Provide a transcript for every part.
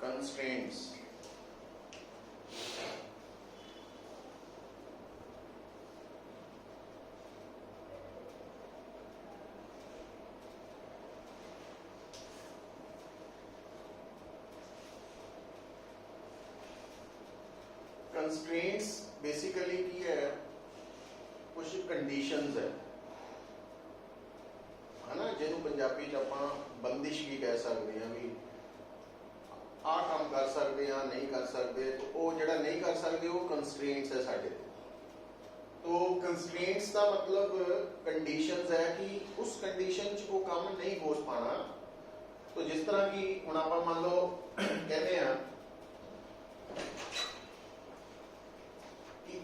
constraints. Constraints basically की है कुछ कंडीशंस है ना, जिन्हों पंजाबी च आपां बंदिश भी कह सकते हैं भी आ काम कर सकते हैं नहीं कर सकते, तो वो जिहड़ा नहीं कर सकते वो कंस्ट्रेंट्स है साडे। तो कंस्ट्रेंट्स का मतलब कंडीशंस है कि उस कंडीशन च वो काम नहीं हो पाना। तो जिस तरह की हुण आपां मान लो कहते हैं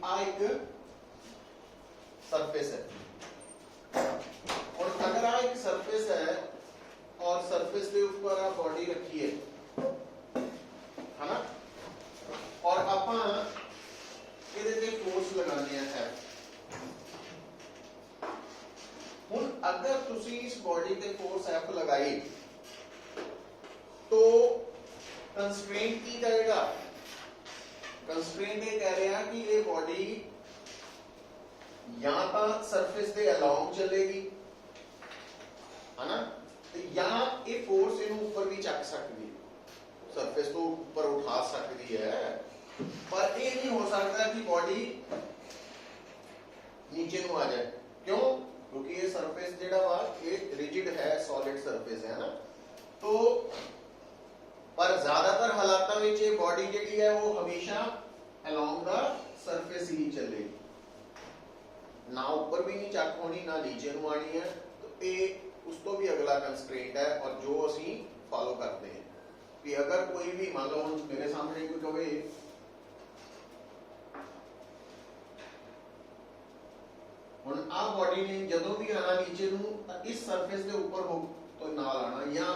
आ एक सरफेस है, और अगर आ एक सरफेस है और सरफेस के ऊपर आ बॉडी रखी है ना, और आपां इहदे ते फोर्स लगाने हैं। हुण अगर तुसी इस बॉडी ते फोर्स एफ लगाई तो कंस्ट्रेंट की करेगा, कंस्ट्रेंट ये कह रहे हैं कि ये बॉडी या तो सरफेस के अलोंग चलेगी है ना, तो या ये फोर्स इन्हें ऊपर भी चक सकती है, सरफेस तो ऊपर उठा सकती है, पर ये नहीं हो सकता कि बॉडी नीचे को आ जाए। क्यों? क्योंकि ये सरफेस जेड़ा वा ये रिजिड है, सॉलिड सरफेस है ना। तो पर ज्यादातर हालातों में ये बॉडी जी है वो हमेशा अलोंग द सरफेस ही चलेगी, ना ऊपर भी नहीं चक होनी ना नीचे को आनी है। तो ये उस तो भी अगला कंस्ट्रेंट है, और जो असी फॉलो करते हैं कि अगर कोई भी मान लो मेरे सामने कोई कहे हुण आ बॉडी ने जदों भी आना नीचे को इस सरफेस के ऊपर हो तो नाल आना या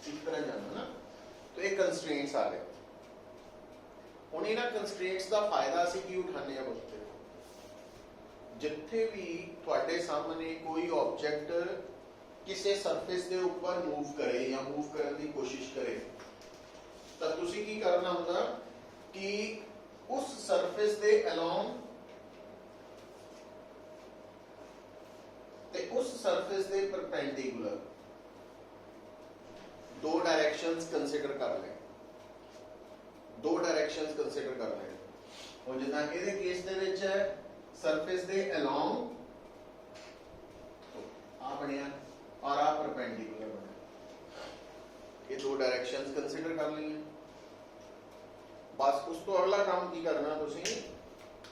इस तरह जाना ना, तो ये कंस्ट्रेंट्स आ गए। हुण इन्हां कंस्ट्रेंट्स का फायदा असीं की उठाने बच्चे, जिथे भी तुहाडे सामने कोई ऑब्जेक्ट किसी सरफेस के ऊपर मूव करे या मूव करने की कोशिश करे, तो तुसीं की करना होगा कि उस सरफेस के अलोंग ते उस सरफेस के परपेंडिकुलर दो डायरेक्शंस कंसीडर कर लें, दो डायरेक्शंस कंसीडर कर लें। और जिदा इहदे केस दे विच है सरफेस दे अलोंग आ बनिया और आ परपेंडिकुलर बनिया, ये दो डायरेक्शंस कंसीडर कर ली। बस उस तो अगला काम की करना तुसीं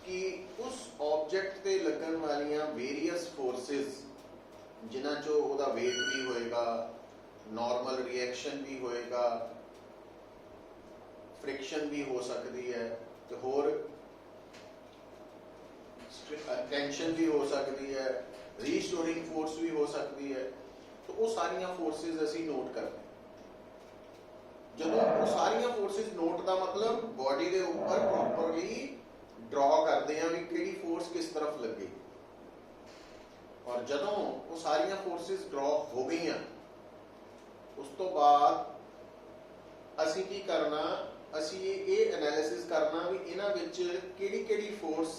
कि उस ऑब्जेक्ट ते लगन वालियां वेरीअस फोर्सेस जिन्हां चो उहदा वेट भी होएगा, नॉर्मल रिएक्शन भी होएगा, फ्रिक्शन भी हो सकती है, तो होर टेंशन भी हो सकती है, रीस्टोरिंग फोर्स भी हो सकती है। तो वो सारियां फोर्सेस असी नोट करते हैं। जदों वो सारियां फोर्सेस नोट का मतलब बॉडी के ऊपर प्रॉपरली ड्रॉ करते हैं भी किहड़ी फोर्स किस तरफ लगे, और जदों वो सारियां फोर्सेस ड्रॉ हो गई उस तो बाद असी की करना, असी ये एनालिसिस करना भी इन्हां विच किहड़ी फोर्स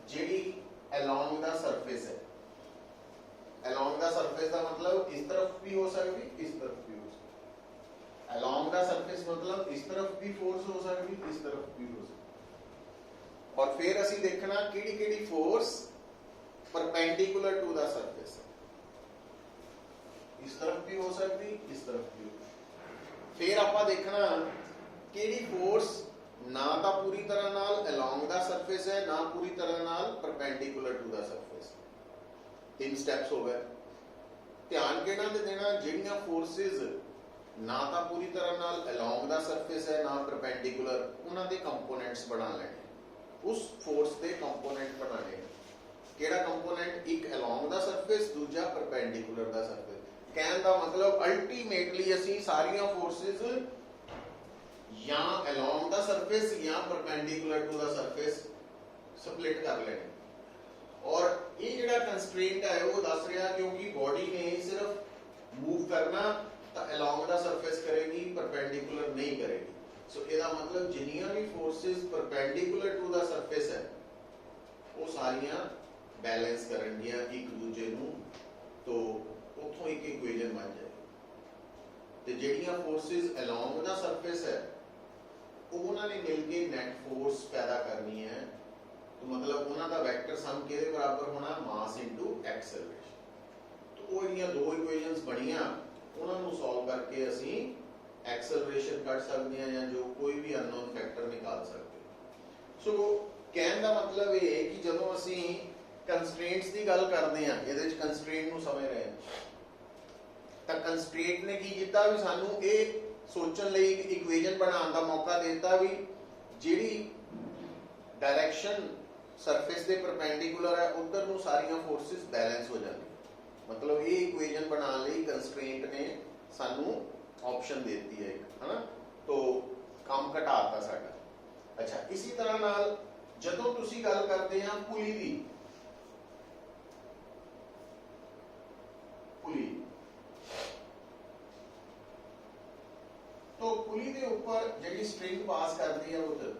जिहड़ी अलोंग द सरफेस है। अलोंग द सरफेस का मतलब इस तरफ भी हो सकती, इस तरफ भी हो सकती। अलोंग द सरफेस मतलब इस तरफ भी फोर्स हो सकती, इस तरफ भी हो सकती। और फिर असी देखना किहड़ी force perpendicular to the surface, इस तरफ भी हो सकती, इस तरफ भी हो सकती। फिर आपां देखना किहड़ी फोर्स ना तो पूरी तरह नाल अलोंग द सरफेस है, ना पूरी तरह नाल परपेंडिकुलर टू द सरफेस। तीन स्टेप्स हो गए। ध्यान किहड़ा ते देना, जिहड़ियां फोर्सेस ना तो पूरी तरह नाल अलोंग द सरफेस है ना परपेंडिकुलर, उन्हां दे कंपोनेंट्स बना लेने, उस फोर्स दे कंपोनेंट बनाने। किहड़ा कंपोनेंट? एक अलोंग द सरफेस, दूजा परपेंडिकुलर द सरफेस। कहने का मतलब अल्टीमेटली असी सारियां फोर्सेस या अलोंग द सरफेस या perpendicular to the surface split कर लेने। और ये जिहड़ा कंस्ट्रेंट है वो दस रहा क्योंकि बॉडी ने सिर्फ मूव करना तो अलोंग द सरफेस करेगी, परपेंडिकुलर नहीं करेगी। ਸੋ ਇਹਦਾ ਮਤਲਬ ਜਿੰਨੀਆਂ ਵੀ forces perpendicular to the surface ਹੈ ਉਹ ਸਾਰੀਆਂ ਬੈਲੈਂਸ ਕਰਨਗੀਆਂ ਇੱਕ ਦੂਜੇ ਨੂੰ, ਤੋਂ ਉੱਥੋਂ ਇੱਕ ਇਕੁਏਸ਼ਨ ਬਣ ਜਾਏ। ਤੇ ਜਿਹੜੀਆਂ ਫੋਰਸਿਸ ਅਲੋਂਗ ਦਾ ਸਰਫੇਸ ਹੈ ਉਹ ਉਹਨਾਂ ਨੇ ਮਿਲ ਕੇ ਨੈਟ ਫੋਰਸ ਪੈਦਾ ਕਰਨੀ ਹੈ। तो मतलब उन्होंने वेक्टर सम के बराबर होना मास इनटू एक्सेलरेशन। तो वो ਜਿਹੜੀਆਂ ਦੋ ਇਕੁਏਸ਼ਨਸ ਬਣੀਆਂ ਉਹਨਾਂ ਨੂੰ ਸੋਲਵ ਕਰਕੇ ਅਸੀਂ एक्सेलरेशन ਕੱਢ ਸਕਦੇ ਹਾਂ ਜਾਂ ਜੋ ਕੋਈ ਵੀ ਅਨਨੋਨ ਫੈਕਟਰ ਨਿਕਾਲ ਸਕਦੇ ਹਾਂ। ਸੋ ਕਹਿਣ ਦਾ ਮਤਲਬ ਇਹ ਹੈ ਕਿ ਜਦੋਂ ਅਸੀਂ ਕੰਸਟ੍ਰੇਂਟਸ ਦੀ ਗੱਲ ਕਰਦੇ ਹਾਂ, ਇਹਦੇ ਵਿੱਚ ਕੰਸਟ੍ਰੇਂਟ ਨੂੰ ਸਮਝ ਰਹੇ ਹਾਂ, ਤਾਂ ਕੰਸਟ੍ਰੇਂਟ ਨੇ ਕੀ ਕੀਤਾ ਵੀ ਸਾਨੂੰ ਇਹ ਸੋਚਣ ਲਈ ਇੱਕ ਇਕੁਏਸ਼ਨ ਬਣਾਉਣ ਦਾ ਮੌਕਾ ਦਿੱਤਾ ਵੀ ਜਿਹੜੀ डायरेक्शन सरफेस के परपेंडिकुलर है उधर ਨੂੰ ਸਾਰੀਆਂ फोर्सेस बैलेंस हो जाती। मतलब ये इक्वेशन बनाने ਲਈ कंस्ट्रेंट ने ਸਾਨੂੰ ऑप्शन देती है एक, है ना, तो काम घटाता साਡਾ। अच्छा, इसी तरह नाल ਜਦੋਂ ਤੁਸੀਂ ਗੱਲ ਕਰਦੇ ਆ ਪੁਲੀ ਦੀ, पुली तो पुली के ऊपर जी स्ट्रिंग पास करती है उधर,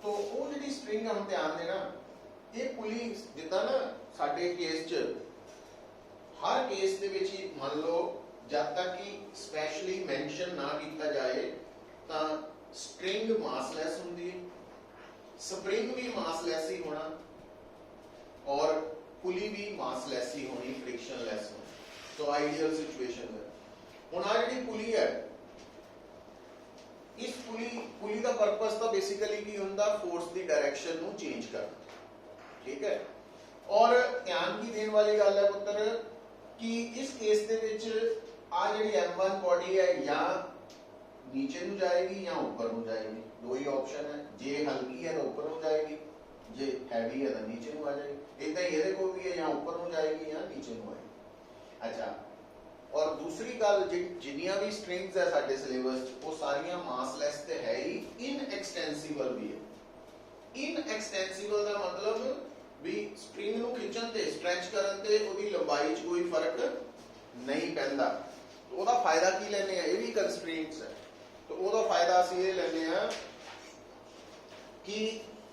तो वो जी स्ट्रिंग हम ध्यान देना, ये पुली जिदा ना साडे केस च हर केस दे विच मान लो जब तक कि स्पैशली मैंशन ना किया जाए तो स्ट्रिंग मासलैस होंदी है, स्प्रिंग भी मासलैस ही होना और पुली भी मासलैस ही होनी, फ्रिक्शनलैस होनी। तो आइडियल सिचुएशन है। हुण आ जिहड़ी पुली है, इस पुली का पर्पस तो बेसिकली की होंदा फोर्स की डायरेक्शन नू चेंज करना, ठीक है। और ध्यान की देने वाली गल है पुत्र कि इस केस दे विच आ जिहड़ी M1 बॉडी है या नीचे नू जाएगी या ऊपर नू जाएगी, दो ही ऑप्शन है। जे हल्की है तो ऊपर नू जाएगी, जे हैवी है तो नीचे नू आ जाएगी। इदां ही इहदे कोल भी है, या ऊपर नू जाएगी या नीचे नू आएगी। अच्छा, और दूसरी गल जिन्नियां भी स्ट्रिंग्स है साडे सिलेबस वो सारियां मासलैस ते है ही, इनएक्सटेंसिबल भी है। इनएक्सटेंसिबल का मतलब भी स्ट्रिंग नू खिंचण ते स्ट्रेच करन ते ओदी लंबाई च कोई फर्क नहीं पैंदा। तो ओदा फायदा की लेने ये भी कंस्ट्रेंट्स है। तो ओदा फायदा असीं ये लेने कि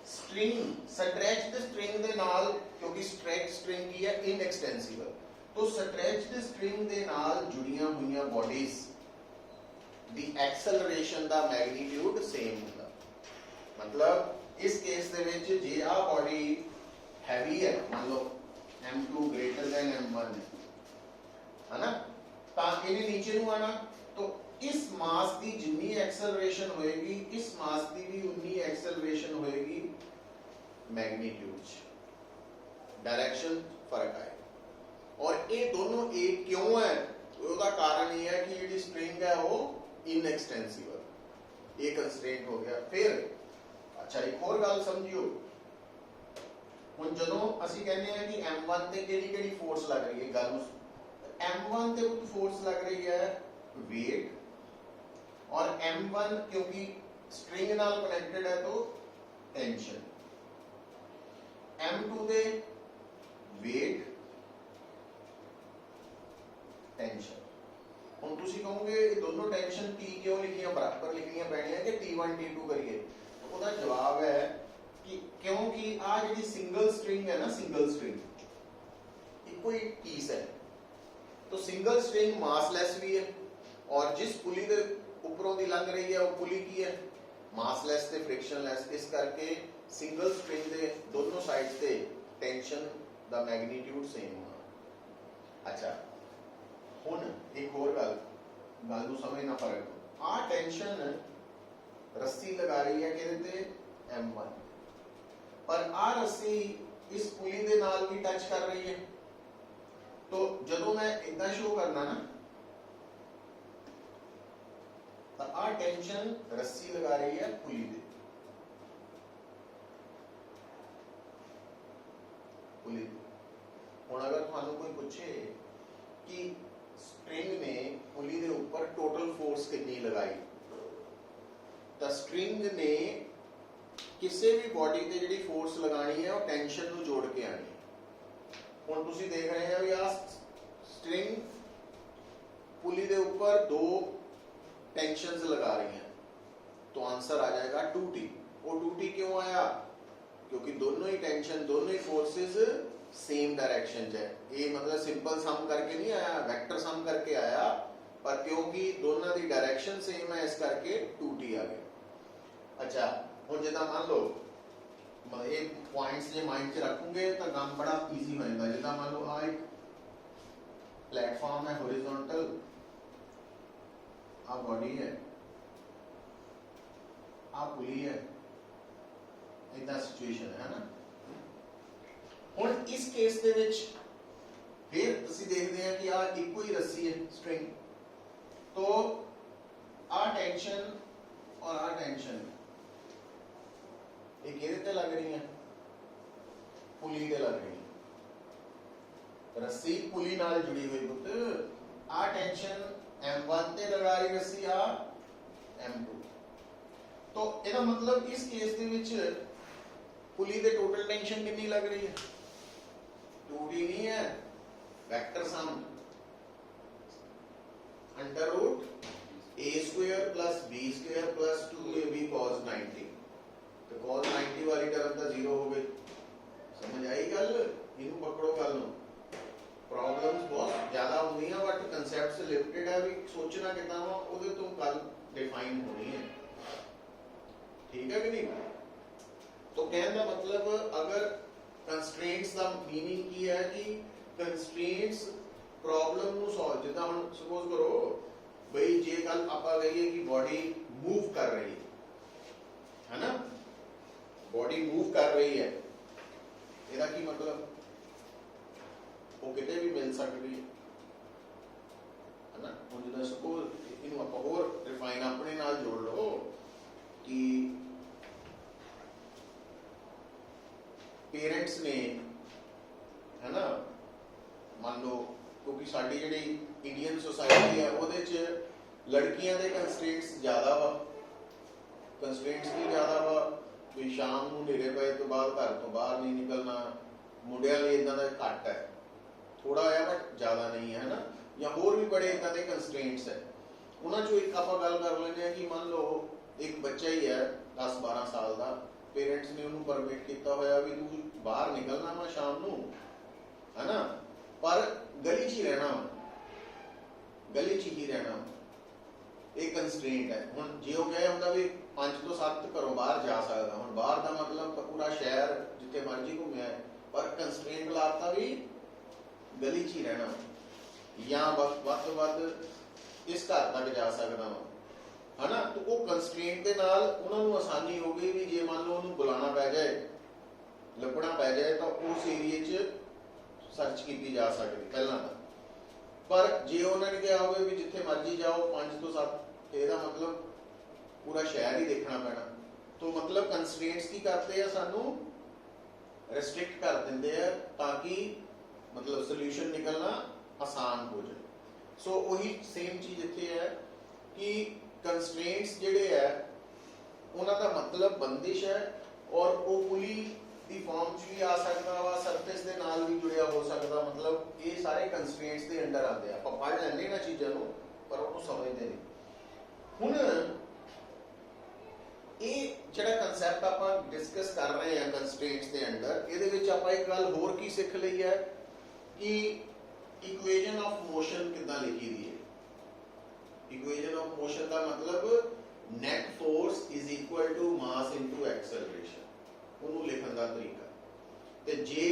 स्ट्रिंग स्ट्रेच्ड स्ट्रिंग दे नाल, क्योंकि स्ट्रेच स्ट्रिंग की है इनएक्सटेंसिबल, तो स्ट्रेच्ड स्ट्रिंग दे नाल जुड़ियां हुई बॉडीज दी एक्सेलरेशन दा मैग्नीट्यूड सेम होता। मतलब इस केस दे विच जे आ बॉडी हैवी है, मान लो M2 ग्रेटर देन M1 है ना, तां इहने नीचे नू आना, तो इस मास की जिन्नी एक्सेलरेशन होएगी इस मास की भी उन्नी एक्सेलरेशन होएगी मैग्नीट्यूड, डायरेक्शन फर्क आए। और ये दोनों एक क्यों है, उसका कारण ये है कि जी स्ट्रिंग है वो इनएक्सटेंसिबल, ये कंस्ट्रेंट हो गया। फिर अच्छा एक और गल समझियो, हुण जदों असीं कहने हैं कि M1 ते केड़ी-केड़ी फोर्स लग रही है, गल M1 ते फोर्स लग रही है वेट, और M1 क्योंकि स्ट्रिंग नाल कनेक्टेड है तो टेंशन। M2 दे वेट टेंशन। हम तुसी कहोगे ये दोनों टेंशन T क्यों लिखियां बराबर लिखनियां पैणियां कि T1 T2 करिए, तो उसका जवाब है कि क्योंकि आ जिहड़ी सिंगल स्ट्रिंग है ना, सिंगल स्ट्रिंग इको ही पीस है, तो सिंगल स्ट्रिंग मासलैस भी है, और जिस पुली के ऊपरों दी लंघ रही है वो पुली की है मासलैस ते फ्रिक्शनलैस। इस करके सिंगल स्ट्रिंग दे दोनों साइड्स ते टेंशन दा मैग्नीट्यूड सेम होना। अच्छा, हुण एक और गल नूं समझना फर्क, आ टेंशन रस्सी लगा रही है किहदे ते M1, पर आ रस्सी इस पुली दे नाल भी टच कर रही है। तो जदों मैं इदां शो करना ना, तो आ टेंशन रस्सी लगा रही है पुली दे, पुली दे। हुण अगर तुहानूं कोई पूछे कि स्ट्रिंग ने पुली दे ऊपर टोटल फोर्स कितनी लगाई, तो स्ट्रिंग ने किसी भी बॉडी ते जिहड़ी फोर्स लगानी है वो टेंशन नूं जोड़ के आनी है। हुण तुसीं देख रहे हैं भी आ स्ट्रिंग पुली के ऊपर दो टेंशन्स लगा रही हैं, तो आंसर आ जाएगा 2t। वो 2t क्यों आया? क्योंकि दोनों ही टेंशन, दोनों ही फोर्सेस सेम डायरेक्शन है। ये मतलब सिंपल सम करके नहीं आया, वेक्टर सम करके आया, पर क्योंकि दोनों की डायरेक्शन सेम है इस करके 2t आ गया। अच्छा, हुण जिदा मान लो ये पॉइंट्स जे माइंड च रखोगे तो काम बड़ा ईजी हो जाएगा। जिदा मान लो आ एक प्लेटफॉर्म है हॉरिजॉन्टल, आ बॉडी है, आ पुली है, इतना सिचुएशन है ना। हुण इस केस दे विच फिर ਅਸੀਂ देखते हैं कि आ इको ही रस्सी है स्ट्रिंग, तो आ टेंशन और आ टेंशन एक किहदे ते लग रही है? पुली ते लग रही है। रस्सी पुली नाल जुड़ी हुई पुत, आ टेंशन M1 ते लगा रही रस्सी, आ M2। तो ਇਹਦਾ मतलब इस केस ਦੇ ਵਿੱਚ पुली ਦੇ टोटल टेंशन कितनी लग रही है? 2d नहीं है, vector sum under root a square plus b square plus 2ab cos 90। तो cos 90 वाली टर्म तो जीरो हो गई। समझ आई गल? इनू पकड़ो गल नू। प्रॉब्लम्स बहुत ज्यादा होंगी, बट कंसेप्ट से लिमिटेड है, भी सोचना कितना वा ਉਹਦੇ ਤੋਂ कल डिफाइन होनी है। ठीक है कि नहीं? तो कहने का मतलब अगर कंस्ट्रेंट्स का मीनिंग की है कि कंस्ट्रेंट्स प्रॉब्लम ਨੂੰ सॉल्व, जिदा हम सपोज करो भाई जे कल आपा कहिए कि बॉडी मूव कर रही है ना, बॉडी मूव कर रही है, ਇਹਦਾ ਕੀ मतलब? वो किते भी मिल सकती है ना। ਹੁਣ ਜਿਦਾ ਸਪੋਜ਼ ਇਹਨੂੰ ਆਪਾਂ ਹੋਰ ਰਿਫਾਈਨ ਆਪਣੇ ਨਾਲ ਜੋੜ ਲਓ कि पेरेंट्स ने है ना, मान लो क्योंकि साडी जिहड़ी इंडियन सोसाइटी है ਉਹਦੇ ਚ लड़कियां दे कंस्ट्रेंट्स ज़्यादा वा, कंस्ट्रेंट्स भी ज़्यादा वा भी शाम ਨੂੰ ਹਨੇਰੇ ਪਏ ਤੋਂ ਬਾਅਦ घर ਤੋਂ ਬਾਹਰ नहीं निकलना। ਮੁੰਡਿਆਂ ਲਈ ਇਦਾਂ ਦਾ ਘੱਟ ਹੈ, थोड़ा है बट ज़्यादा नहीं है ना, या होर भी बड़े इदां दे कंस्ट्रेंट्स है। उन्हां चों एक आपां गल कर लैंदे आ कि मान लो एक बच्चा ही है 10-12 साल का, पेरेंट्स ने उन्होंने परमिट किया होया भी तू बाहर निकलना वा शाम नू है ना, पर गली च ही रहना, गली च ही रहना, एक कंस्ट्रेंट है। हुण जे वो कहे हुंदा भी 5 ਤੋਂ 7 घरों बाहर जा सकदा, हुण बाहर का मतलब पूरा शहर जिथे मर्जी घूमिया है, पर कंस्ट्रेंट लाता भी गली च ही रहना, या वध तो वध इस घर तक जा सकदा वा है ना। तो वो कंस्ट्रेंट के नाल उन्होंने आसानी हो गई भी जे मान लो उन्होंने बुलाना पै जाए, लभना पै जाए, तो उस एरिए च सर्च की जा सकती पहला तो। पर जे उन्होंने कहा हो भी जिथे मर्जी जाओ 5 ਤੋਂ 7, ਇਹਦਾ मतलब पूरा शहर ही देखना पैना। तो मतलब कंस्ट्रेंट्स की करते हैं, सानू रिस्ट्रिक्ट कर देंगे हैं ताकि मतलब सोल्यूशन निकलना आसान हो जाए। सो वही सेम चीज इत्थे है कि कंस्ट्रेंट्स जिहड़े है उन्हां दा मतलब बंदिश है, और वो पुली दी फॉर्म च भी आ सकता वा, सरफेस दे नाल भी जुड़िया हो सकता, मतलब ये सारे कंस्ट्रेंट्स दे अंडर आते हैं। आपां पढ़ लैंदे ना चीज़ां नूं, पर उहनूं समझदे नहीं। हुण ये जिहड़ा कंसैप्ट आपां डिस्कस कर रहे हैं कंस्ट्रेंट्स दे अंडर, इहदे विच आपां एक गल होर की सिੱਖ ਲਈ है कि इक्वेशन ऑफ मोशन किदां लिखी दी है। इक्वेशन ऑफ मोशन का मतलब net force is equal to mass into acceleration, ਉਹਨੂੰ ਲਿਖਣ ਦਾ ਤਰੀਕਾ। ਤੇ ਜੇ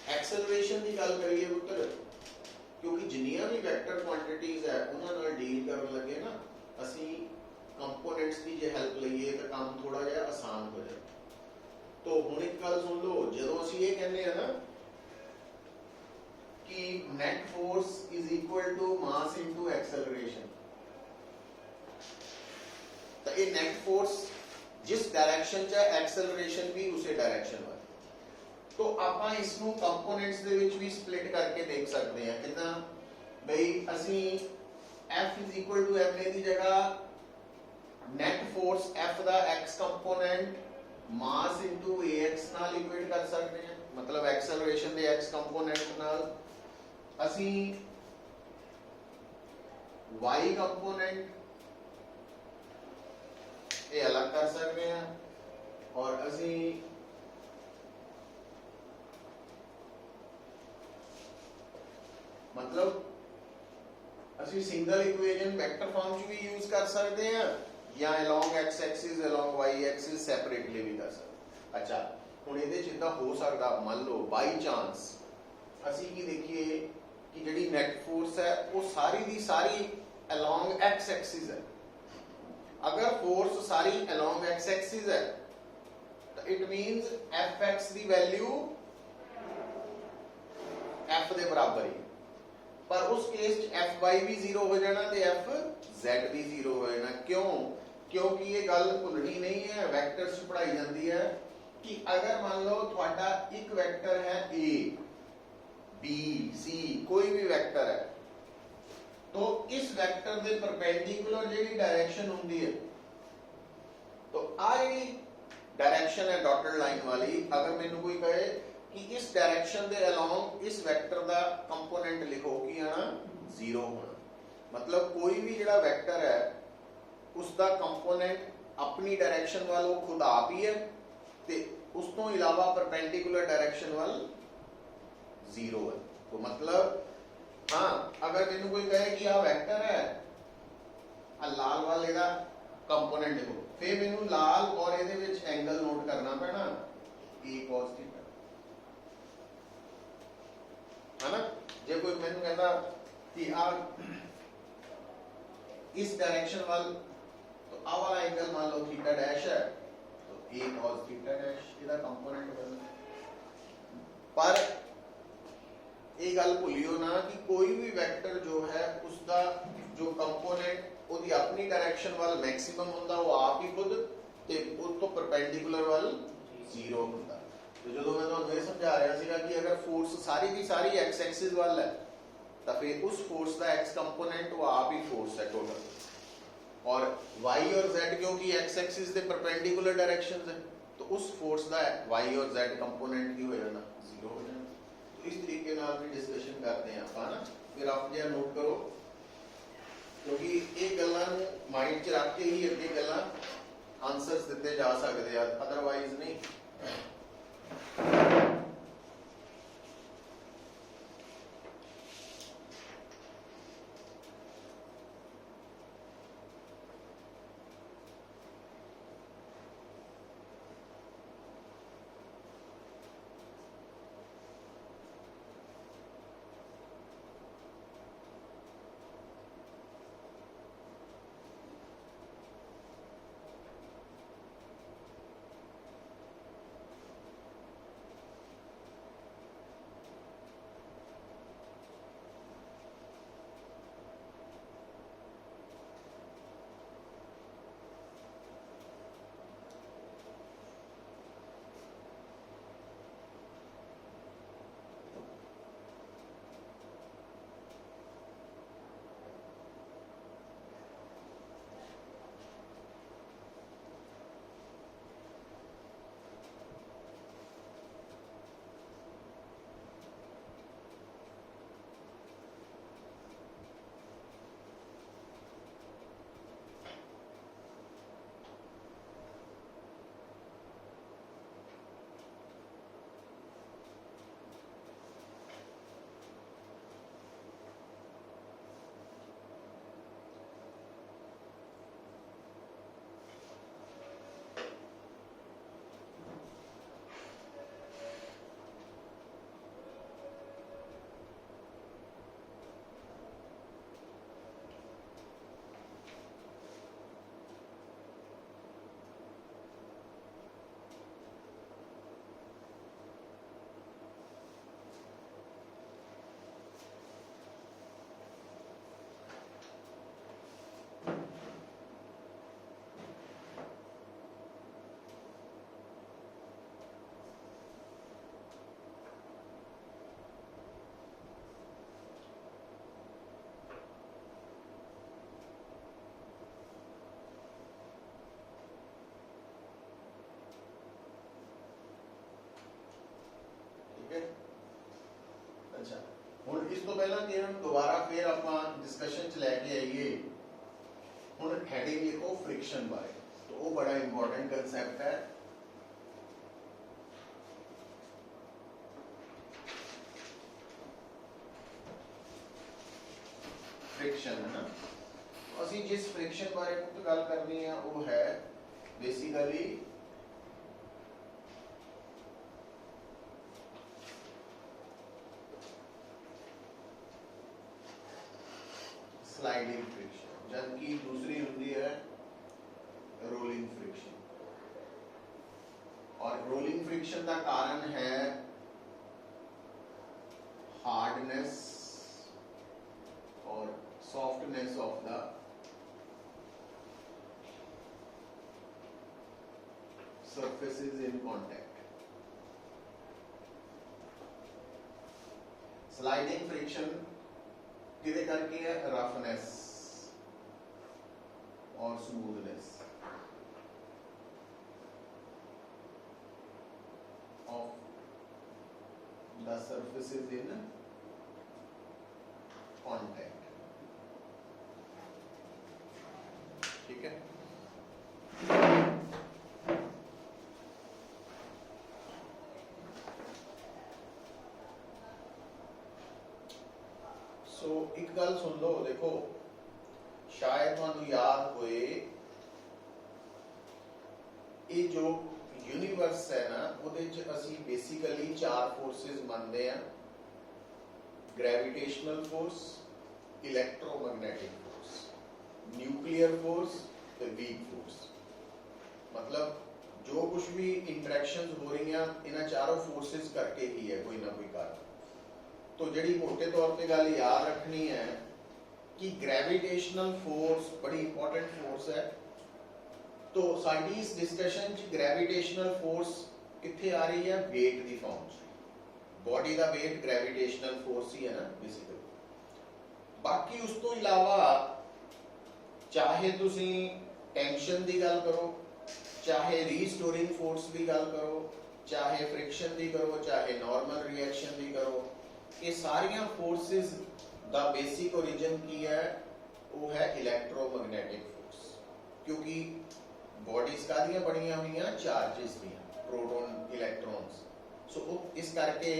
एक्सेलरेशन की गल करिए पुत्र, क्योंकि जिन्नियां भी वैक्टर क्वांटिटीज है उन्हां नाल डील करन लगे ना असीं कंपोनेंट्स की जे हेल्प लईए तो काम थोड़ा जिहा आसान हो जाए। तो हुण एक गल सुन लो, जदों असीं ये कहने आ ना कि net force is equal to mass into acceleration, तो ये नेट फोर्स जिस डायरेक्शन च एक्सेलरेशन भी उसी डायरेक्शन में। तो आपां इसनूं कंपोनेंट्स दे विच भी स्प्लिट करके देख सकते हैं किदां बई असीं F is equal to ma की जगह नेट फोर्स F दा x component mass into ax नाल इक्वेट कर सकते हैं, मतलब एक्सेलरेशन दे x कंपोनेंट नाल। असीं y कंपोनेंट ये अलग कर सकते हैं और असी मतलब ਅਸੀਂ ਸਿੰਗਲ ਇਕੁਏਸ਼ਨ ਵੈਕਟਰ ਫਾਰਮ ਚ ਵੀ ਯੂਜ਼ ਕਰ ਸਕਦੇ ਹਾਂ ਜਾਂ along x axis along y axis separately ਵੀ ਕਰ ਸਕਦੇ। ਅੱਛਾ ਹੁਣ ਇਹਦੇ ਚ ਇਦਾਂ ਹੋ ਸਕਦਾ ਮੰਨ ਲਓ ਬਾਈ ਚਾਂਸ ਅਸੀਂ ਕੀ ਦੇਖੀਏ ਕਿ ਜਿਹੜੀ ਨੈਟ ਫੋਰਸ ਹੈ ਉਹ ਸਾਰੀ ਦੀ ਸਾਰੀ ਅਲੋਂਗ x ਐਕਸਿਸ ਹੈ। ਅਗਰ ਫੋਰਸ ਸਾਰੀ ਅਲੋਂਗ x ਐਕਸਿਸ ਹੈ ਤਾਂ it means fx the value f ਦੇ ਬਰਾਬਰ ਹੀ पर उस केस एफ वाई भी जीरो हो जाना ते एफ जेड भी जीरो हो जाना। क्यों? क्योंकि ये गल भुलनी नहीं है, वैक्टर्स पढ़ाई जाती है कि अगर मान लो थोड़ा एक वैक्टर है ए बी सी कोई भी वैक्टर है तो इस वैक्टर के परपेंडिकुलर जी डायरेक्शन होंगी है तो आ जी डायरेक्शन है डॉटेड लाइन वाली अगर मैनू कोई कहे कि इस डायरेक्शन के अलोंग इस वेक्टर का कंपोनेंट लिखो कि आना जीरो होना मतलब कोई भी जिहड़ा वेक्टर है उसका कंपोनेंट अपनी डायरेक्शन वाल वो खुद आप ही है ते उस तो इलावा परपेंडिकुलर डायरेक्शन वाल जीरो है। तो मतलब हाँ अगर मैनू कोई कहे कि आ वेक्टर है आ लाल वाले का कंपोनेंट लिखो फिर मैनू लाल और इहदे विच एंगल नोट करना पैना ए cos थीटा है ना। जे कोई मैनू कहता कि आ इस डायरेक्शन वाल तो आ वाला एंगल मान लो थीटा डैश है तो a cos थीटा डैश इसका कंपोनेंट बनना। पर ये गल भूलियो ना कि कोई भी वेक्टर जो है उसका जो कंपोनेंट उसकी अपनी डायरेक्शन वाल मैक्सिमम होता वो आप ही खुद ते उस तो परपेंडिकुलर वाल जीरो होता। तो जो मैं तुहानू ये समझा रहा सीगा कि अगर फोर्स सारी की सारी एक्स एक्सिस वाल है तो फिर उस फोर्स का एक्स कंपोनेंट वो आप ही फोर्स है टोटल और वाई और जेड क्योंकि एक्स एक्सिस के परपेंडिकुलर डायरेक्शन है तो उस फोर्स का वाई और जेड कंपोनेंट की हो जाना जीरो हो जाना। तो इस तरीके नाल भी डिस्कशन करते हैं आप ना फिर आप जो नोट करो क्योंकि ये गल्लां नूं माइंड च रख के ही अगे गल्लां आंसर्स दिते जा सकते हैं अदरवाइज नहीं। अच्छा ਹੁਣ ਇਸ ਤੋਂ ਪਹਿਲਾਂ ਕਿ ਇਹਨਾਂ ਨੂੰ ਦੁਬਾਰਾ ਫੇਰ ਆਪਾਂ ਡਿਸਕਸ਼ਨ ਚ ਲੈ ਕੇ ਆਈਏ, ਹੁਣ ਹੈਡਿੰਗ ਲਿਖੋ ਫ੍ਰਿਕਸ਼ਨ ਬਾਰੇ। तो वो बड़ा इंपॉर्टेंट कंसेप्ट है। फ्रिक्शन है ना, ਅਸੀਂ जिस फ्रिक्शन बारे में गल करनी है वो है बेसिकली स्लाइडिंग फ्रिक्शन, जबकि दूसरी होती है रोलिंग फ्रिक्शन। और रोलिंग फ्रिक्शन का कारण है हार्डनेस और softness of the surfaces in contact। Sliding friction किधे करके है, रफनेस और smoothness of the surfaces in contact। ठीक है, सो एक गल सुन लो, देखो शायद तुहानू याद होए ये जो यूनिवर्स है ना, ਉਹਦੇ ਚ ਅਸੀਂ बेसिकली 4 फोर्सेस ਮੰਨਦੇ ਆ, gravitational force, electromagnetic force, nuclear force ਤੇ वीक फोर्स। मतलब जो कुछ भी इंटरेक्शंस हो रही हैं इन्हां चारों फोर्सेस करके ही है कोई ना कोई कारण। तो जिहड़ी मोटे तौर पे गल याद रखनी है कि ग्रेविटेशनल फोर्स बड़ी इंपॉर्टेंट फोर्स है। तो साडी इस डिस्कशन च ग्रेविटेशनल फोर्स कित्थे आ रही है, वेट दी फॉर्म च। बॉडी दा वेट ग्रेविटेशनल फोर्स ही है ना बेसिकली। बाकी उस तो इलावा चाहे तुसी टेंशन दी गल करो, चाहे रीस्टोरिंग फोर्स दी गल करो, चाहे फ्रिक्शन दी करो, चाहे नॉर्मल रिएक्शन दी करो, ये सारियां फोर्सेस दा बेसिक ओरिजिन की है, वो है इलेक्ट्रोमैग्नेटिक फोर्स। क्योंकि बॉडीज कादियां बनियां हुई चार्जेस दी, प्रोटॉन इलेक्ट्रॉन्स। सो इस करके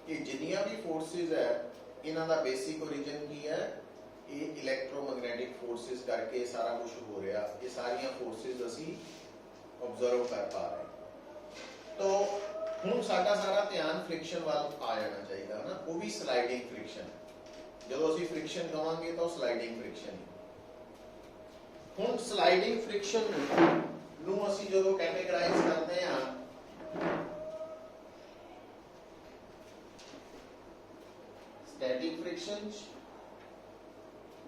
ये जिन्नियां भी फोर्सेस है इन्हां दा बेसिक ओरिजिन की है, ये इलेक्ट्रोमैग्नेटिक फोर्सेस करके सारा कुछ हो रहा। ये सारियां फोर्सेस असी ऑब्जर्व कर पा रहे। तो हुण साडा सारा ध्यान फ्रिक्शन वाल आ जाना चाहिए ना, वो भी स्लाइडिंग फ्रिक्शन है। जदों असी फ्रिक्शन कहांगे तो स्लाइडिंग फ्रिक्शन है। हुण स्लाइडिंग फ्रिक्शन नूं असी जदों कैटेगराइज करते हैं स्टैटिक फ्रिक्शन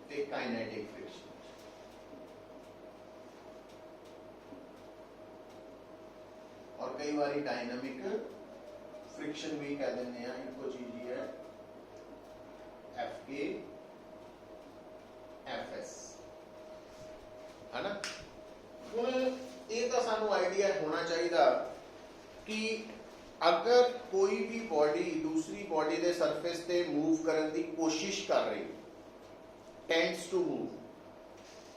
ते काइनेटिक फ्रिक्शन। और कई बार डायनामिक फ्रिक्शन भी कह देते हैं। इनको चीज ही है FK FS, है ना। हुण ये तो सानू आइडिया होना चाहिए कि अगर कोई भी बॉडी दूसरी बॉडी के सरफेस पे मूव करने की कोशिश कर रही, टेंड्स टू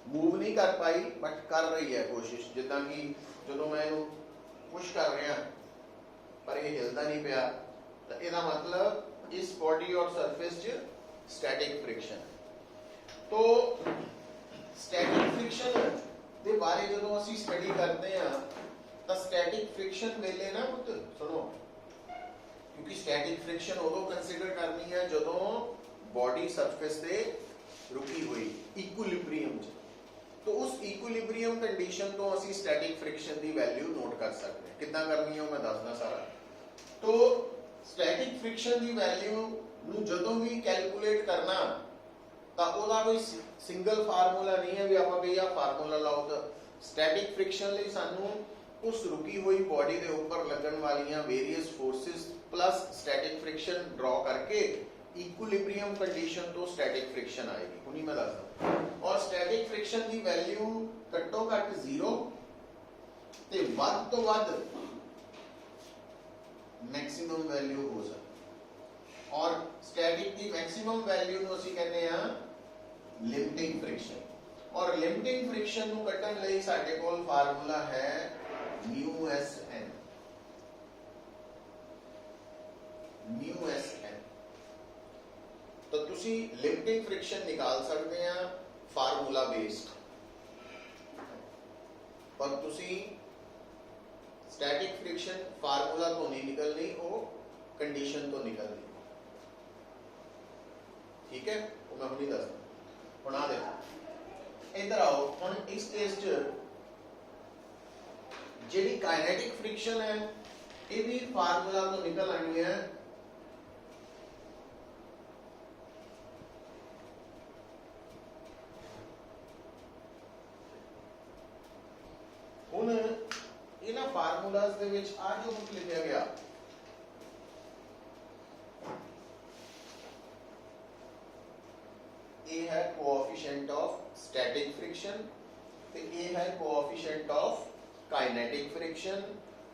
मूव नहीं कर पाई बट कर रही है कोशिश। जिदा कि जो मैं पुश कर रहा पर ये हिलता नहीं पाया, तो इसका मतलब इस बॉडी और सरफेस च स्टैटिक फ्रिक्शन है। तो स्टैटिक फ्रिक्शन के बारे जो असी स्टडी करते हैं तो स्टैटिक फ्रिक्शन वेले ना पुत सुनो, क्योंकि स्टैटिक फ्रिक्शन उदों कंसीडर करनी है जो बॉडी सरफेस से रुकी हुई इक्विलिब्रियम च। तो उस इक्विलिब्रियम कंडीशन तो असी स्टैटिक फ्रिक्शन की वैल्यू नोट कर सकते हैं। कितना करनी है मैं दसदा सारा। तो स्टैटिक फ्रिक्शन की वैल्यू नूं जदों भी कैलकुलेट करना तो ਉਹਦਾ कोई सिंगल फार्मूला नहीं है भी आप कहिए फार्मूला लाओ। तो स्टैटिक फ्रिक्शन ਲਈ ਸਾਨੂੰ उस रुकी हुई बॉडी के ऊपर लगन वालियां various forces plus static friction draw करके इक्विलिब्रियम कंडीशन तो स्टैटिक फ्रिक्शन आएगी। हुणी मैं दसदा। और स्टैटिक फ्रिक्शन की वैल्यू घट्टो घट 0 ते वध तो वध मैक्सिमम वैल्यू हो सकती। और स्टैटिक की मैक्सिमम वैल्यू ਨੂੰ ਅਸੀਂ ਕਹਿੰਦੇ ਆ ਲਿਮਟਿੰਗ ਫ੍ਰਿਕਸ਼ਨ। और लिमिटिंग फ्रिक्शन ਨੂੰ ਕੱਢਣ ਲਈ ਸਾਡੇ ਕੋਲ ਫਾਰਮੂਲਾ ਹੈ μSN। μSN तो ਤੁਸੀਂ लिमिटिंग फ्रिक्शन निकाल सकते हैं फार्मूला बेस्ड, पर ਤੁਸੀਂ स्टैटिक फ्रिक्शन फार्मूला तो नहीं निकलनी, वो कंडीशन तो निकलनी। ठीक है, वो मैं नहीं दसदा। हुण आ देखो, इधर आओ। हुण इस केस च जिहड़ी काइनेटिक फ्रिक्शन है ये भी फार्मूला तो निकल आनी है। हुण इन्हां फार्मूलाज दे विच आ जो कुछ लिखा गया, ये है कोएफिशिएंट ऑफ स्टैटिक फ्रिक्शन, तो ये है कोएफिशिएंट ऑफ काइनेटिक फ्रिक्शन।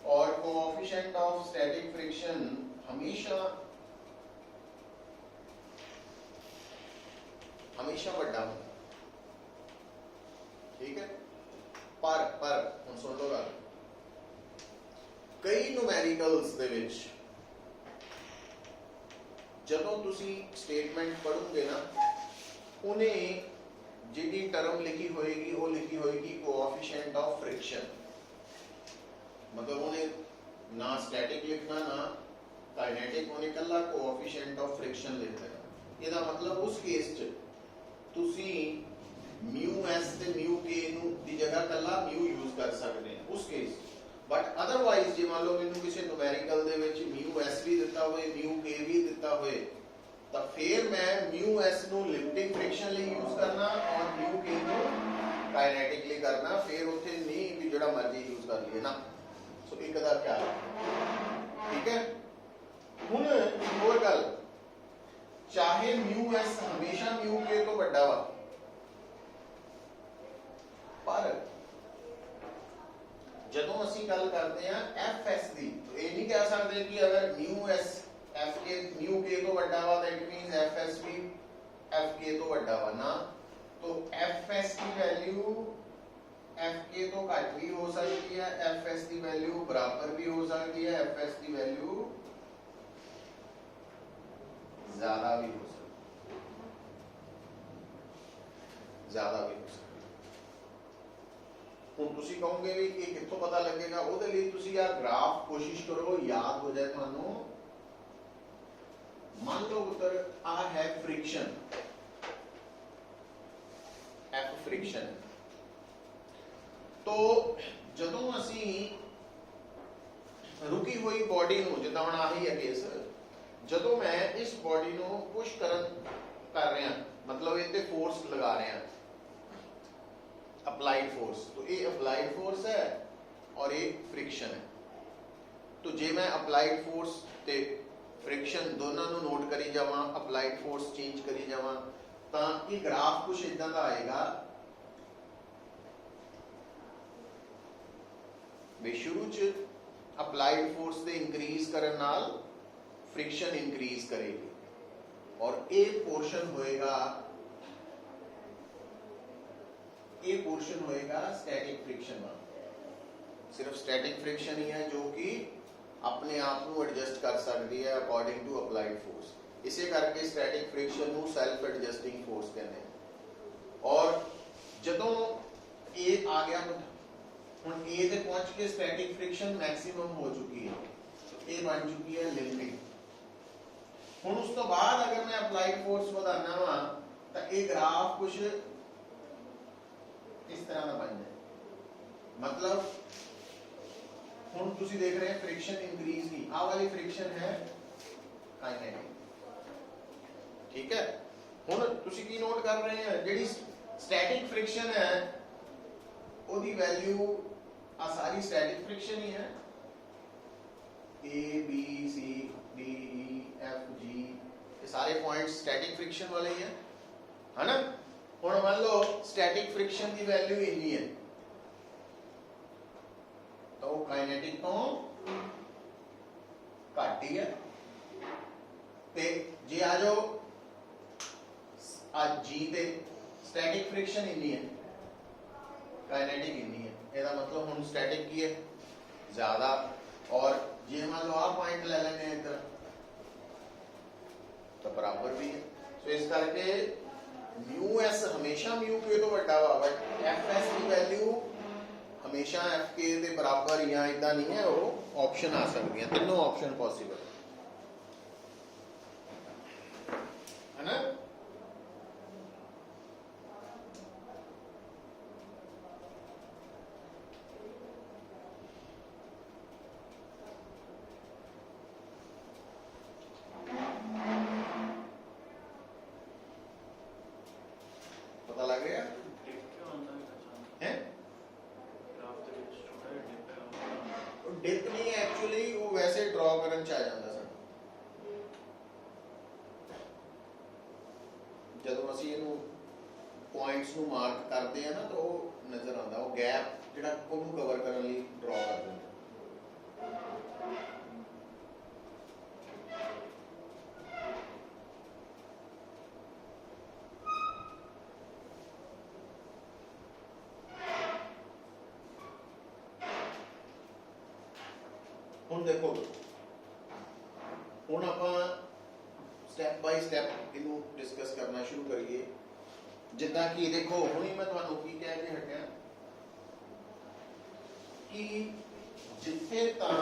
और कोएफिशिएंट ऑफ स्टैटिक फ्रिक्शन हमेशा हमेशा बड़ा होता, ठीक है। पर हुण सुन लो गल, कई न्यूमेरिकल्स दे विच जदों तुसी स्टेटमेंट पढ़ोगे ना, उन्हें जिहड़ी टर्म लिखी होएगी वो लिखी होएगी कोएफिशिएंट ऑफ फ्रिक्शन। मतलब उन्हें ना स्टैटिक लिखना ना काइनेटिक, उन्हें कल्ला कोएफिशिएंट ऑफ फ्रिक्शन लिख देना। इसदा मतलब उस केस च तुसी म्यू एस ते म्यू के दी जगह कल्ला म्यू यूज कर सकते हैं उस केस। बट अदरवाइज जे मान लो मैनू किसी न्यूमेरिकल दे विच म्यू एस भी दिता होए म्यू के भी दिता होए, तो फिर मैं म्यू एस नु लिमिटिंग फ्रिक्शन लिए यूज करना और म्यू के नु काइनेटिकली करना, फिर उथे नहीं भी जड़ा मर्जी यूज कर लिए ना। सो एक दा ख्याल, ठीक है। हुण एक होर गल, चाहे म्यू एस हमेशा म्यू के तो बड़ा वा, पर जदों असीं गल करते हैं एफ एस दी, तो ये नहीं कह सकते कि अगर म्यू एस एफ के म्यू के तो बड़ा वा दैट मींस एफ एस भी एफ के तो बड़ा वा ना। तो एफ एस की वैल्यू एफ के तो घट भी हो सकती है, एफ एस की वैल्यू बराबर भी हो सकती है, एफ एस की वैल्यू ज्यादा भी हो सकती है, ज्यादा भी हो सकती है। हुण तुसीं कहोगे भी कि कित्थों पता लगेगा, ਉਹਦੇ ਲਈ ਤੁਸੀਂ यार ग्राफ कोशिश करो याद हो जाए ਤੁਹਾਨੂੰ। मान लो उत्तर आ है फ्रिक्शन, एफ फ्रिक्शन। तो जदों असीं रुकी हुई बॉडी नूं, जिद्दां हुण आही है केस, जदों मैं इस बॉडी नूं पुश कर रहा, मतलब इत्ते फोर्स लगा रहे हैं, अप्लाइड फोर्स, तो ये अप्लाइड फोर्स है और ये फ्रिक्शन है। तो जे मैं अप्लाइड फोर्स ते फ्रिक्शन दोनों नूं नोट करी जावां, अप्लाइड फोर्स चेंज करी जावां, तां ये ग्राफ कुछ इदां दा आएगा भी शुरू च अप्लाइड फोर्स दे इंक्रीज करन नाल फ्रिक्शन इंक्रीज करेगी, और ये पोर्शन होएगा स्टैटिक फ्रिक्शन वाला। सिर्फ स्टैटिक फ्रिक्शन ही है जो कि अपने आप को एडजस्ट कर सकती है अकॉर्डिंग टू अप्लाइड फोर्स। इसे करके स्टैटिक फ्रिक्शन को सेल्फ एडजस्टिंग फोर्स कहते हैं। और जदों ए आ गया, हुण ए ते पहुंच के स्टैटिक फ्रिक्शन मैक्सिमम हो चुकी है, तो ए बन चुकी है लिमिटिंग। हुण उस तो बाद अगर मैं अप्लाइड फोर्स वधाना वा तो ये ग्राफ कुछ इस तरह का बन जाए। मतलब हुण तुसीं देख रहे हैं फ्रिक्शन इंक्रीज की, आ वाली फ्रिक्शन है काइनेटिक, ठीक है। हुण तुसीं की नोट कर रहे हैं, जिहड़ी स्टैटिक फ्रिक्शन है ओदी वैल्यू आ सारी स्टैटिक फ्रिक्शन ही है, A B C D E F G, ये सारे पॉइंट्स स्टैटिक फ्रिक्शन वाले ही है ना। हुण मान लो स्टैटिक फ्रिक्शन की वैल्यू इन्नी है, तो काइनेटिक तो घट ही है, ਤੇ ਜੇ ਆ ਜਾਓ ਆ G ਤੇ स्टैटिक फ्रिक्शन इन्नी है, काइनेटिक इन्नी है, ਇਹਦਾ मतलब ਹੁਣ स्टैटिक की है ज्यादा। और जे मान लो आप पॉइंट ले लेने इधर तो बराबर भी है। सो इस करके म्यू एस हमेशा म्यू के तो बड़ा वा, बट एफ एस की वैल्यू हमेशा एफ के दे बराबर या इदा नहीं है, वो ऑप्शन आ सकती है, तीनों ऑप्शन पॉसिबल है ना। पता लग गया है? डिप नहीं है एक्चुअली, वो वैसे ड्रॉ करन च आ जाता सन ਜਦੋਂ ਅਸੀਂ ਇਹਨੂੰ ਪੁਆਇੰਟਸ ਨੂੰ ਮਾਰਕ ਕਰਦੇ ਆ ਨਾ ਤਾਂ ਉਹ ਨਜ਼ਰ ਆਉਂਦਾ, ਉਹ ਗੈਪ ਜਿਹੜਾ ਉਹਨੂੰ ਕਵਰ ਕਰਨ ਲਈ ਡਰਾ ਕਰ ਦਿੰਦੇ। ਹੁਣ ਦੇਖੋ, ਹੁਣ ਆਪਾਂ स्टेप बाय स्टेप इनू डिस्कस करना शुरू करिए। जिदा कि देखो हुणी मैं तुहानू की कह के हटिया कि जिथे तां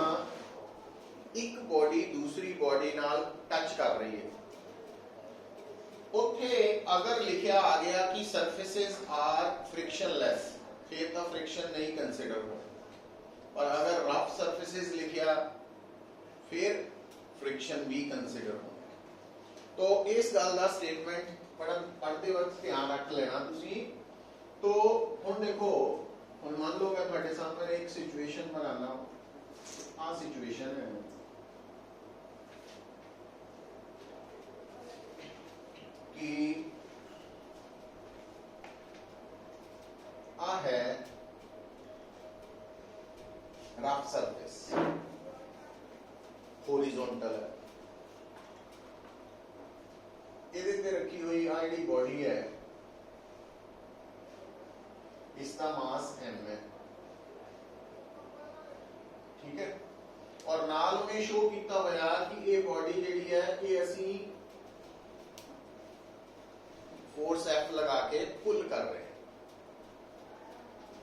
एक बॉडी दूसरी बॉडी नाल टच कर रही है, उत्थे अगर लिखिया आ गया कि सरफेसेस आर फ्रिक्शनलेस, फिर तो फ्रिक्शन नहीं कंसिडर हो, और अगर रफ सरफेसेस लिखिया फिर फ्रिक्शन भी कंसिडर हो। तो इस गल का स्टेटमेंट पढ़ते वक्त ध्यान रख लेना तुसी। तो हुण देखो, हुण मान लो मैं तुहाडे सामने एक सिचुएशन बनाना, आ सिचुएशन है कि आ है रफ सरफेस, हॉरिजॉन्टल है, ਇਹਦੇ ਤੇ ਰੱਖੀ ਹੋਈ ਆ ਜਿਹੜੀ ਬॉडी है, इसका मास m है, ठीक है। और नाल में शो किया होया कि ये बॉडी ਜਿਹੜੀ है ये ਅਸੀਂ फोर्स F लगा के पुल कर रहे हैं,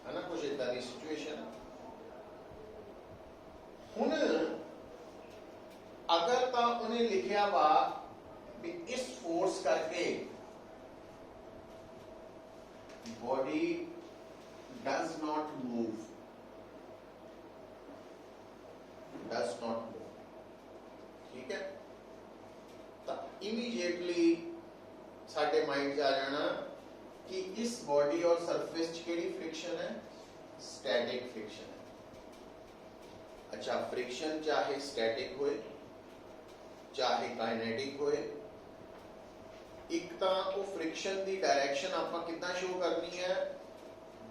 है ना, कुछ इतना की सिचुएशन। हुण अगर तो उन्हें लिखिया वा भी इस फोर्स करके बॉडी डज नॉट मूव, ठीक है, तो इमीडिएटली साडे माइंड च आ जाना कि इस बॉडी और सरफेस च केड़ी फ्रिक्शन है, स्टैटिक फ्रिक्शन है। अच्छा, फ्रिक्शन चाहे स्टैटिक होए चाहे काइनेटिक होए, एक तो वो फ्रिक्शन की डायरेक्शन आपां कितना शो करनी है,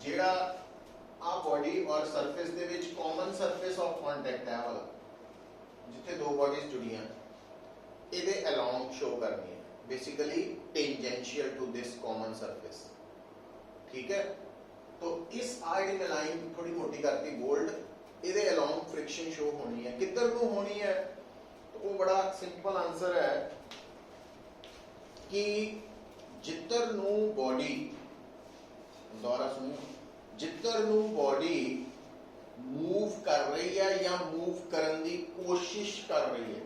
जिहड़ा आ बॉडी और surface they which common surface of contact है वाला, जिथे दो बॉडीज जुड़ियां, इहदे अलोंग शो करनी है, basically tangential to this common surface, ठीक है। तो इस आईडी लाइन थोड़ी मोटी करती बोल्ड, इहदे अलोंग फ्रिक्शन शो होनी है, किधर को होनी है, तो वो बड़ा सिंपल आंसर है कि जिधर नू बॉडी, दोबारा सुनियो, जिधर नू बॉडी मूव कर रही है या मूव करने की कोशिश कर रही है,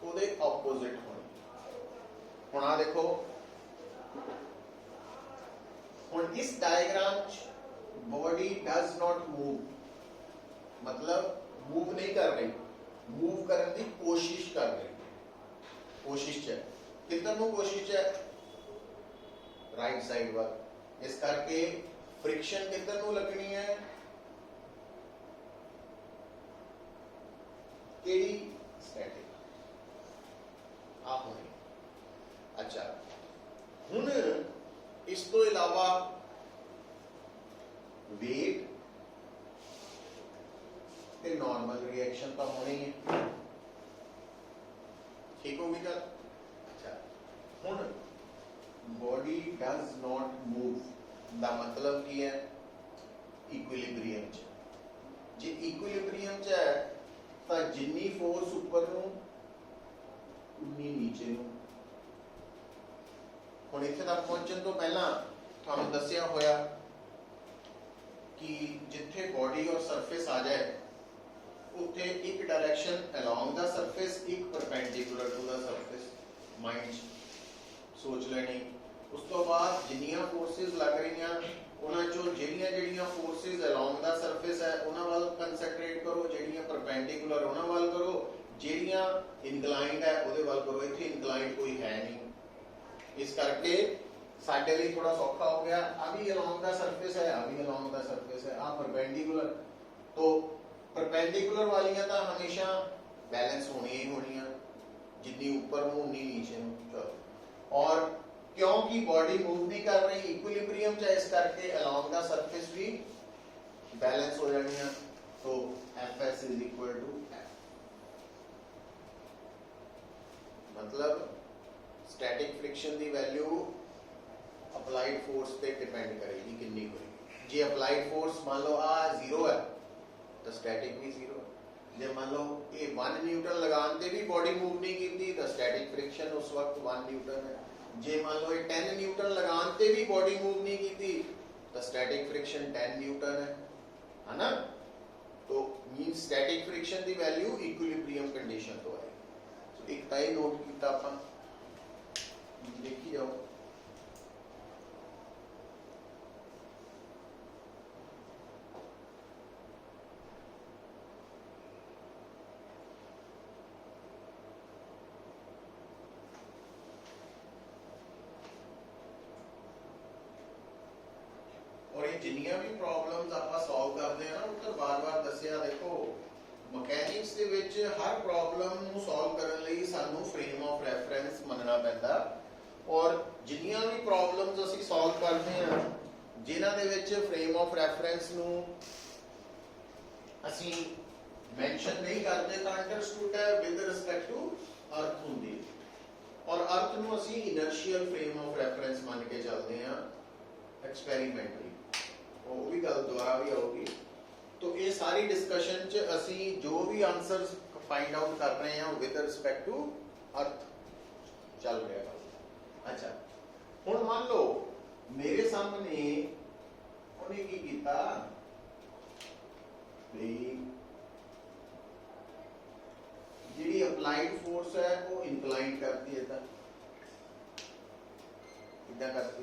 ਉਹਦੇ ऑपोजिट होनी। हुण आ देखो, हुण इस diagram body does not move, मतलब मूव नहीं कर रही, मूव करने की कोशिश कर रही, कोशिश है किधर नू कोशिश है, राइट साइड पर, इस करके फ्रिक्शन किधर नू लगनी है, केड़ी, स्टैटिक आ होनी। अच्छा, हुण इस तो इलावा वेट ते नॉर्मल रिएक्शन तो होनी है, ठीक हो गई गल। अच्छा हुण बॉडी डज नॉट मूव दा मतलब की है इक्विलिब्रियम च। जे इक्विलिब्रियम च है तो जिन्नी फोर्स उपर नूं उन्नी नीचे नूं। हुण इत्थे तक पहुंचण तो पहला तुहानूं दस्सिया होया कि जिथे बॉडी और सरफेस आ जाए उत्थे एक डायरेक्शन अलोंग द सरफेस, एक perpendicular to the surface. Mind सोच लेनी। उस तो बाद जिन्नियां फोर्सेस लग रही उन्हां चों जिहड़ियां जिहड़ियां फोर्सेस अलोंग द सरफेस है उन्हां वाल कंसनट्रेट करो, जिहड़ियां परपेंडिकुलर उन्हां वाल करो, जिहड़ियां इनकलाइंड है उहदे वाल करो। इत्थे इनकलाइंड कोई है नहीं, इस करके साडे लिए थोड़ा सौखा हो गया। अभी अलोंग द सरफेस है, अभी अलोंग द सरफेस है, आ परपेंडिकुलर। तो परपेंडिकुलर वालियां तो हमेशा बैलेंस होनी ही होनी, जितनी ऊपर हो उन्नी नीचे हो। और क्योंकि बॉडी मूव नहीं कर रही, इक्विलिब्रियम च, इस करके अलोंग द सरफेस भी बैलेंस हो जानी है। तो Fs is equal to F। मतलब स्टैटिक फ्रिक्शन की वैल्यू अप्लाइड फोर्स पे डिपेंड करेगी कितनी होगी। जे अप्लाइड फोर्स मान लो आ 0 है तो स्टैटिक भी 0 है। जे मान लो ये 1 न्यूटन लगाने से भी बॉडी मूव नहीं की तो स्टैटिक फ्रिक्शन उस वक्त 1 न्यूटन है। जे मान लो ये 10 न्यूटन लगाने से भी बॉडी मूव नहीं की तो स्टैटिक फ्रिक्शन 10 न्यूटन है ना। तो मीन स्टैटिक फ्रिक्शन की वैल्यू इक्विलिब्रियम कंडीशन तो है। तो एक ताई नोट किया अपन, देखी जाओ। और ये जिन्नियां भी प्रॉब्लम्स आपां सॉल्व करते हैं ना तो बार-बार दस्सिया, देखो मैकेनिक्स दे विच हर प्रॉब्लम नूं सॉल्व करन लई सानू फ्रेम ऑफ रेफरेंस मनना पैंदा। और जिन्नियां भी प्रॉब्लम्स असीं सॉल्व करते हैं जिन्हां दे विच फ्रेम ऑफ रेफरेंस नूं असीं मैंशन नहीं करते तो अंडरस्टूड है विद रिस्पेक्ट टू अर्थ हुंदी। और अर्थ नूं असीं इनर्शियल फ्रेम ऑफ रेफरेंस मान के चलते हैं एक्सपेरिमेंटली। वो भी गल दोबारा भी आऊगी। तो ये सारी डिस्कशन च असी जो भी आंसर्स फाइंड आउट कर रहे हैं विद रिस्पेक्ट टू अर्थ चल रहा है। अच्छा हुण मान लो मेरे सामने उन्हें की कीता जी अप्लाइड फोर्स है वो इंक्लाइन करती है इदा करती।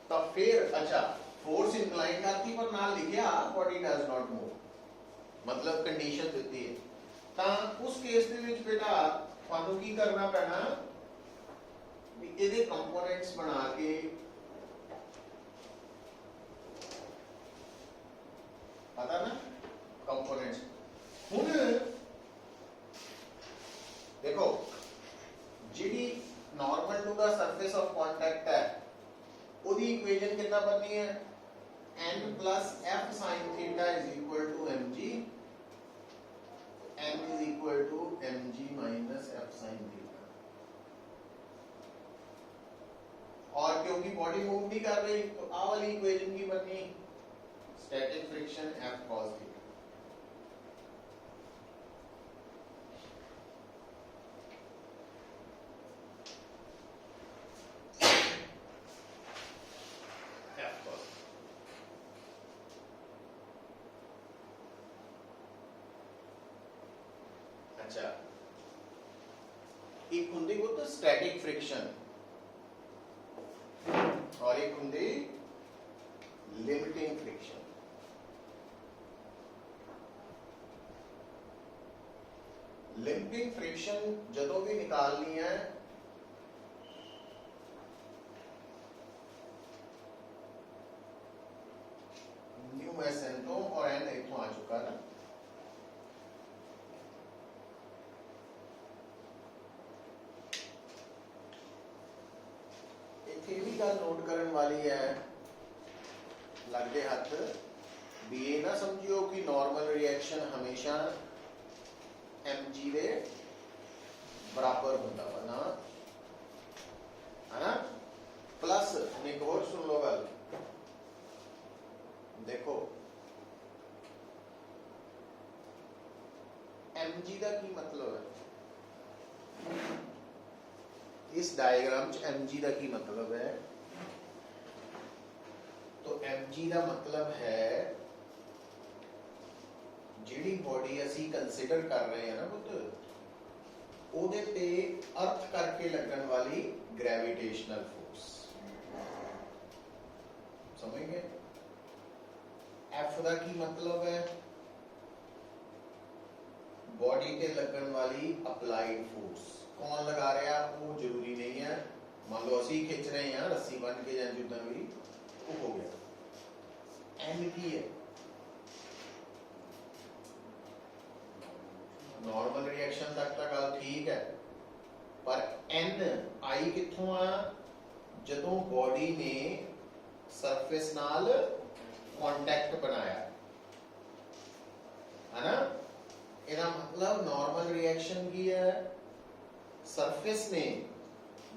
तो फिर अच्छा फोर्स इंक्लाइन करती पर नाल लिखिया बॉडी डज नॉट मूव, मतलब कंडीशन देती है। तो उस केस दे विच बेटा तुहानू की करना पैना भी इहदे कंपोनेंट्स बना के पता ना कंपोनेंट्स। हुण देखो जिहड़ी normal to the surface of contact है ਉਹਦੀ इक्वेशन कितना बननी है n plus f sin theta is equal to mg, n is equal to mg minus f sin theta। और क्योंकि बॉडी मूव नहीं कर रही तो आ वाली इक्वेशन की बननी static friction f cos theta। अच्छा एक हुंदी वो तो स्टैटिक फ्रिक्शन और एक हुंदी लिमिटिंग फ्रिक्शन। लिमिटिंग फ्रिक्शन जदों भी निकालनी है न्यू एस एन तो और एन इथों आ चुका ना। ये भी गल नोट करने वाली है लगते हथ भी ये ना समझियो कि नॉर्मल रिएक्शन हमेशा mg दे बराबर होता वा ना, है ना। प्लस एक और सुन लो गल, देखो mg का की मतलब है, इस डायग्राम च mg का की मतलब है, तो mg का मतलब है जिहड़ी बॉडी असी कंसिडर कर रहे हैं ना पुत, ओदे ते अर्थ करके लगन वाली ग्रेविटेशनल फोर्स, समझ गए। एफ का की मतलब है बॉडी ते लगन वाली अप्लाइड फोर्स, कौन लगा रहा वो जरूरी नहीं है, मान लो असी खिंच रहे हैं रस्सी बन के या जुदा भी, वो हो गया। एन की है नॉर्मल रिएक्शन तक तो गल ठीक है, पर एन आई किथों आ, जदों बॉडी ने सरफेस नाल कॉन्टैक्ट बनाया, है ना। ਇਹਦਾ मतलब नॉर्मल रिएक्शन की है, सरफेस ने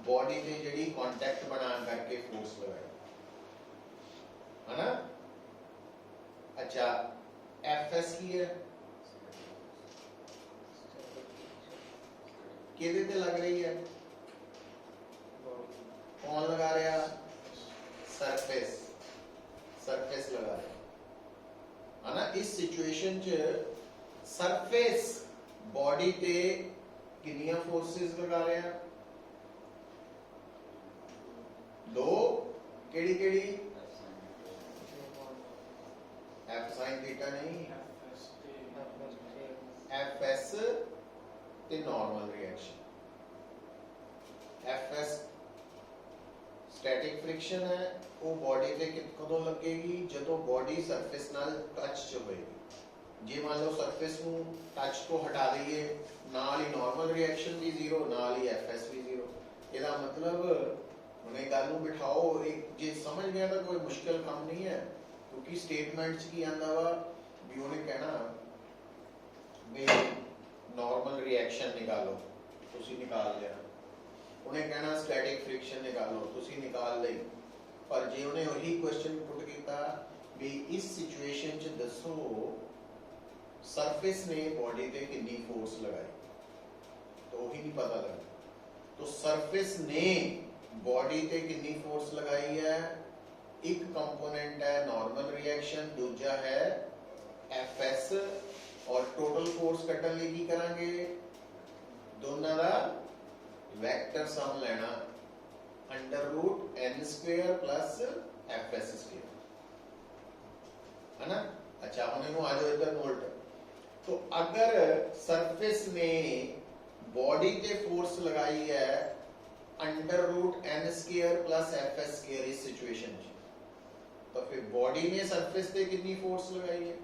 बॉडी ते जड़ी कॉन्टैक्ट बना करके फोर्स लगाई, है ना। अच्छा एफ एस की है, किहदे ते लग रही है, कौन लगा रहा, सरफेस, सरफेस लगा रहा, है ना। इस सिचुएशन च सरफेस बॉडी ते कितनी फोर्सेस लगा रहे हैं, दो, केड़ी केड़ी, एफ साइन थीटा नहीं, एफ एस ते normal reaction. F S static friction है, वो बॉडी ते कदों लगेगी, जदों बॉडी सरफेस नाल टच च होएगी। जे मान लो सरफेस को टच को हटा दईए, नाल ही नॉर्मल रिएक्शन भी जीरो, नाल ही एफएस भी जीरो। ਇਹਦਾ मतलब हुणे गल नूं बिठाओ, एक जे समझ गया तो कोई मुश्किल काम नहीं है, क्योंकि स्टेटमेंट च की आंदा वा भी उन्हें कहना भी नॉर्मल रिएक्शन निकालो, तुसी निकाल लिया, उन्हें कहना स्टैटिक फ्रिक्शन निकालो, तुसी निकाल लई, पर जे उन्हें वही क्वेश्चन पुट कीता भी इस सिचुएशन च दसो सरफेस ने बॉडी पे कितनी फोर्स लगाई, तो वही नहीं पता लगा। तो सरफेस ने बॉडी पे कितनी फोर्स लगाई है, एक कंपोनेंट है नॉर्मल रिएक्शन, दूजा है एफएस, और टोटल फोर्स कटन लिए की करांगे, दोनों का वेक्टर सम लेना, under root n square plus f s square, है ना। अच्छा हम आ जाओ इधर नोट, तो अगर सरफेस ने बॉडी पे फोर्स लगाई है under root n square plus f s square इस सिचुएशन में, तो फिर बॉडी ने सरफेस पे कितनी फोर्स लगाई है,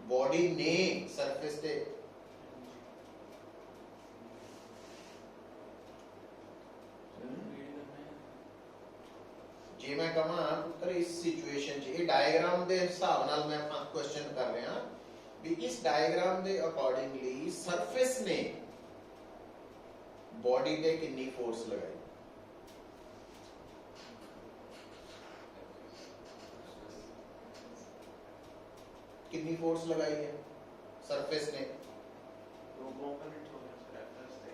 बॉडी ने सरफेस पे जे मैं कहा पुत्र इस सिचुएशन च ये डायग्राम दे हिसाब नाल मैं क्वेश्चन कर रहा भी इस डायग्राम दे अकॉर्डिंगली सरफेस ने बॉडी पे कितनी फोर्स लगाई, कितनी फोर्स लगाई है सरफेस ने, दो कंपोनेंट हो गए सर, एफएस ते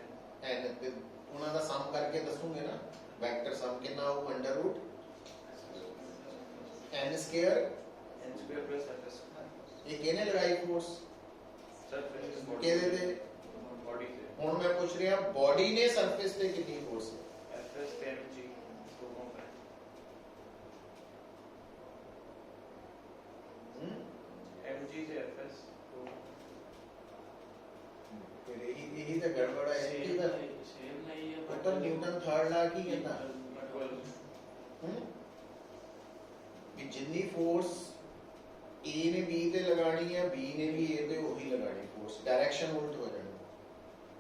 एन ते उन्हां दा सम करके दसूंगे ना, वेक्टर सम कितना हो under root n square plus f s, ये किने लगाई फोर्स, सरफेस केदे ते, बॉडी से, हुण मैं पूछ रहा बॉडी ने सरफेस पे कितनी फोर्स है, एफएस ते एमजी दो कंपोनेंट, एमजी से एफएस दो, फिर यही तो गड़बड़ है, सेम नहीं है, पुत्र न्यूटन थर्ड लॉ की कहता कि जितनी फोर्स ए ने बी ते लगानी है, बी ने भी ए ते वही लगानी फोर्स, डायरेक्शन उल्ट हो जानी।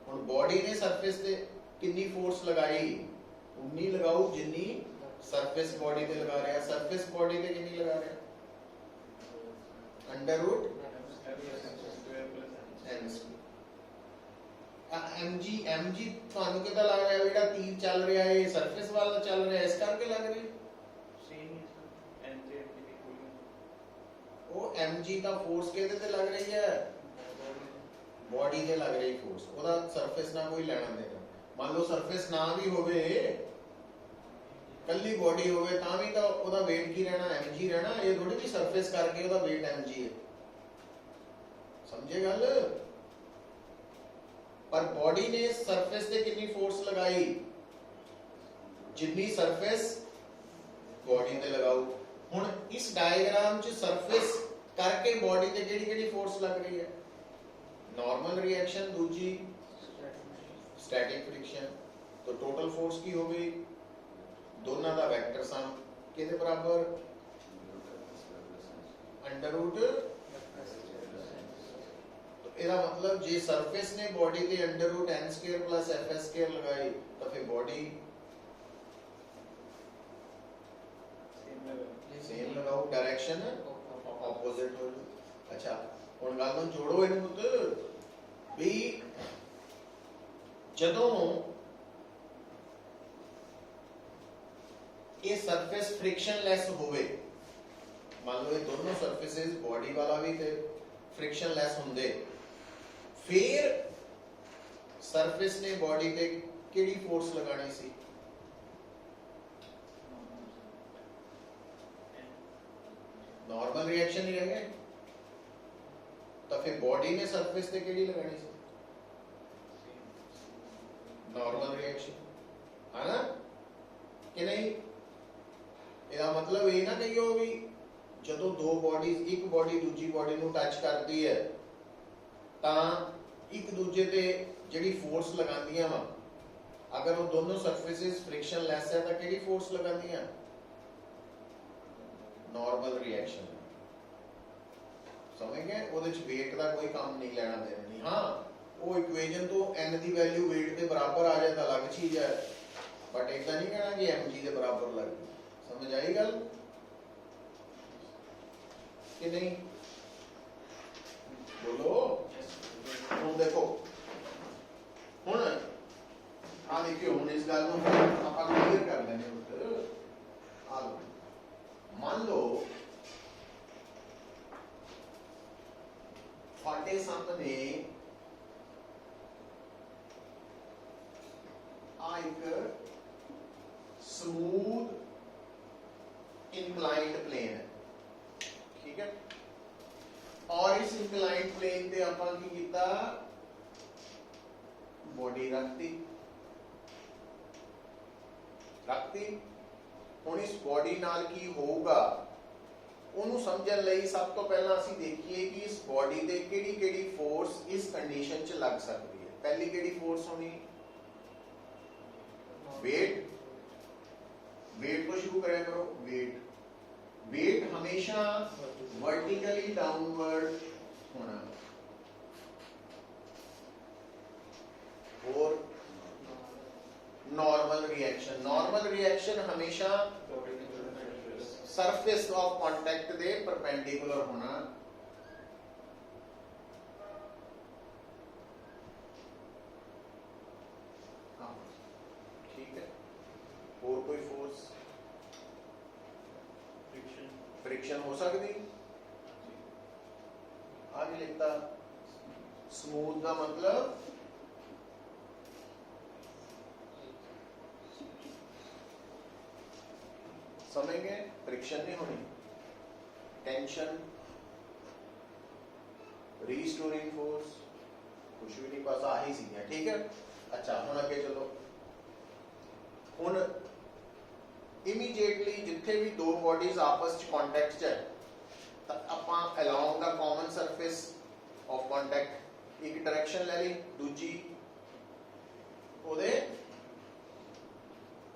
हुण बॉडी ने सरफेस ते कितनी फोर्स लगाई, उन्नी लगाओ जितनी सरफेस बॉडी ते लगा रहा है, सरफेस बॉडी ते कितनी लगा रहा है, under root square plus n square. mg ਤੁਹਾਨੂੰ ਕਿਦਾਂ ਲੱਗ ਰਿਹਾ ਜਿਹੜਾ ਤੀਰ ਚੱਲ ਰਿਹਾ ਹੈ ਇਹ ਸਰਫੇਸ ਵਾਲਾ ਚੱਲ ਰਿਹਾ ਇਸ ਕਰਕੇ ਲੱਗ ਰਹੀ same is NJ actually cooling ਉਹ mg ਦਾ ਫੋਰਸ ਕਿਹਦੇ ਤੇ ਲੱਗ ਰਹੀ ਹੈ ਬੋਡੀ ਤੇ ਲੱਗ ਰਹੀ ਫੋਰਸ ਉਹਦਾ ਸਰਫੇਸ ਨਾਲ ਕੋਈ ਲੈਣਾ ਦੇਣਾ ਮੰਨ ਲਓ ਸਰਫੇਸ ਨਾ ਵੀ ਹੋਵੇ ਕੱਲੀ ਬੋਡੀ ਹੋਵੇ ਤਾਂ ਵੀ ਤਾਂ ਉਹਦਾ weight ਕੀ ਰਹਿਣਾ mg ਰਹਿਣਾ ਇਹ ਥੋੜੀ ਵੀ ਸਰਫੇਸ ਕਰਕੇ ਉਹਦਾ weight mg ਹੈ ਸਮਝੇ ਗੱਲ पर बॉडी ने सरफेस से कितनी फोर्स लगाई जितनी सरफेस बॉडी ने लगाओ हुन इस डायग्राम च सरफेस करके बॉडी ते केड़ी-केड़ी फोर्स लग रही है नॉर्मल रिएक्शन दूजी स्टैटिक फ्रिक्शन तो टोटल फोर्स की हो गई दोनों का वेक्टर सम किसके बराबर अंडर रूट ਇਹਦਾ मतलब जे सरफेस ने बॉडी पे under root n square plus f s square लगाई तो फिर बॉडी सेम लगाओ डायरेक्शन ऑपोजिट हो अच्छा ਹੁਣ ਗੱਲ ਨੂੰ ਜੋੜੋ ਇਹਨੂੰ ਪੁੱਤ ਵੀ ਜਦੋਂ ਇਹ ਸਰਫੇਸ ਫ੍ਰਿਕਸ਼ਨਲੈਸ ਹੋਵੇ ਮੰਨ ਲਓ ਇਹ ਦੋਨੋਂ ਸਰਫੇਸਿਸ ਬॉडी ਵਾਲਾ ਵੀ ਤੇ ਫ੍ਰਿਕਸ਼ਨਲੈਸ ਹੁੰਦੇ फिर सरफेस ने बॉडी पे केड़ी फोर्स लगानी सी नॉर्मल रिएक्शन ही रह गए तो फिर बॉडी ने सरफेस पे केड़ी लगानी सी नॉर्मल रिएक्शन है ना कि नहीं ਇਹਦਾ मतलब ਇਹ ਨਾ ਕਹੀਓ ਵੀ ਜਦੋਂ ਦੋ ਬੋਡੀਜ਼ ਇੱਕ ਬੋਡੀ ਦੂਜੀ ਬੋਡੀ ਨੂੰ ਟੱਚ ਕਰਦੀ ਹੈ ਤਾਂ ਇੱਕ ਦੂਜੇ ਤੇ ਜਿਹੜੀ ਫੋਰਸ ਲਗਾਉਂਦੀਆਂ ਵਾ ਅਗਰ ਉਹ ਦੋਨੋਂ ਸਰਫੇਸਿਸ ਫ੍ਰਿਕਸ਼ਨ ਲੈਸ ਹੈ ਤਾਂ ਕਿਹੜੀ ਫੋਰਸ ਲਗਾਉਂਦੀਆਂ ਨਾਰਮਲ ਰਿਐਕਸ਼ਨ ਸਮਝ ਗਏ ਉਹਦੇ ਚ weight ਦਾ ਕੋਈ ਕੰਮ ਨਹੀਂ ਲੈਣਾ ਦੇਣਾ ਨਹੀਂ ਹਾਂ ਉਹ ਇਕੁਏਸ਼ਨ ਤੋਂ n ਦੀ ਵੈਲਿਊ weight ਦੇ ਬਰਾਬਰ ਆ ਜਾਏ ਤਾਂ ਅਲੱਗ ਚੀਜ਼ ਹੈ ਬਟ ਇਦਾਂ ਨਹੀਂ ਕਹਿਣਾ ਕਿ mg ਦੇ ਬਰਾਬਰ ਲੱਗ ਸਮਝ ਆਈ ਗੱਲ ਕਿ ਨਹੀਂ बोलो ਹੁਣ ਦੇਖੋ ਹੁਣ ਆ ਦੇਖਿਓ ਹੁਣ ਇਸ ਗੱਲ ਨੂੰ ਆਪਾਂ ਕਲੀਅਰ ਕਰ ਲੈਣੇ ਉੱਤੇ ਆ ਲਓ ਮੰਨ ਲਓ ਤੁਹਾਡੇ ਸਾਹਮਣੇ ਆ ਇੱਕ ਸਮੂਥ ਇਨਕਲਾइंड प्लेन है ठीक है और इस इंक्लाइंड प्लेन पे ਆਪਾਂ ਕੀ ਕੀਤਾ ਬੋਡੀ ਰੱਖਤੀ ਹੁਣ ਇਸ ਬੋਡੀ ਨਾਲ ਕੀ ਹੋਊਗਾ ਉਹਨੂੰ ਸਮਝਣ ਲਈ ਸਭ ਤੋਂ ਪਹਿਲਾਂ ਅਸੀਂ ਦੇਖੀਏ ਕਿ ਇਸ ਬੋਡੀ ਤੇ ਕਿਹੜੀ ਫੋਰਸ ਇਸ ਕੰਡੀਸ਼ਨ 'ਚ ਲੱਗ ਸਕਦੀ ਹੈ ਪਹਿਲੀ ਕਿਹੜੀ ਫੋਰਸ ਹੋਣੀ weight ਤੋਂ ਸ਼ੁਰੂ ਕਰਿਆ ਕਰੋ weight हमेशा वर्टिकली डाउनवर्ड होना और नॉर्मल रिएक्शन हमेशा surface of contact they perpendicular होना ठीक है और कोई फोर्स फ्रिक्शन हो सकती आगे लिखता स्मूथ का मतलब समझेंगे फ्रिक्शन नहीं होनी टेंशन रीस्टोरिंग फोर्स कुछ भी नहीं बस आही सी है ठीक है अच्छा हुण अगे चलो हुण इमीडिएटली जिथे भी दो बॉडीज आपस च कांटेक्ट च है तो आपां along the common surface of contact एक डायरेक्शन ले ली दूजी ओदे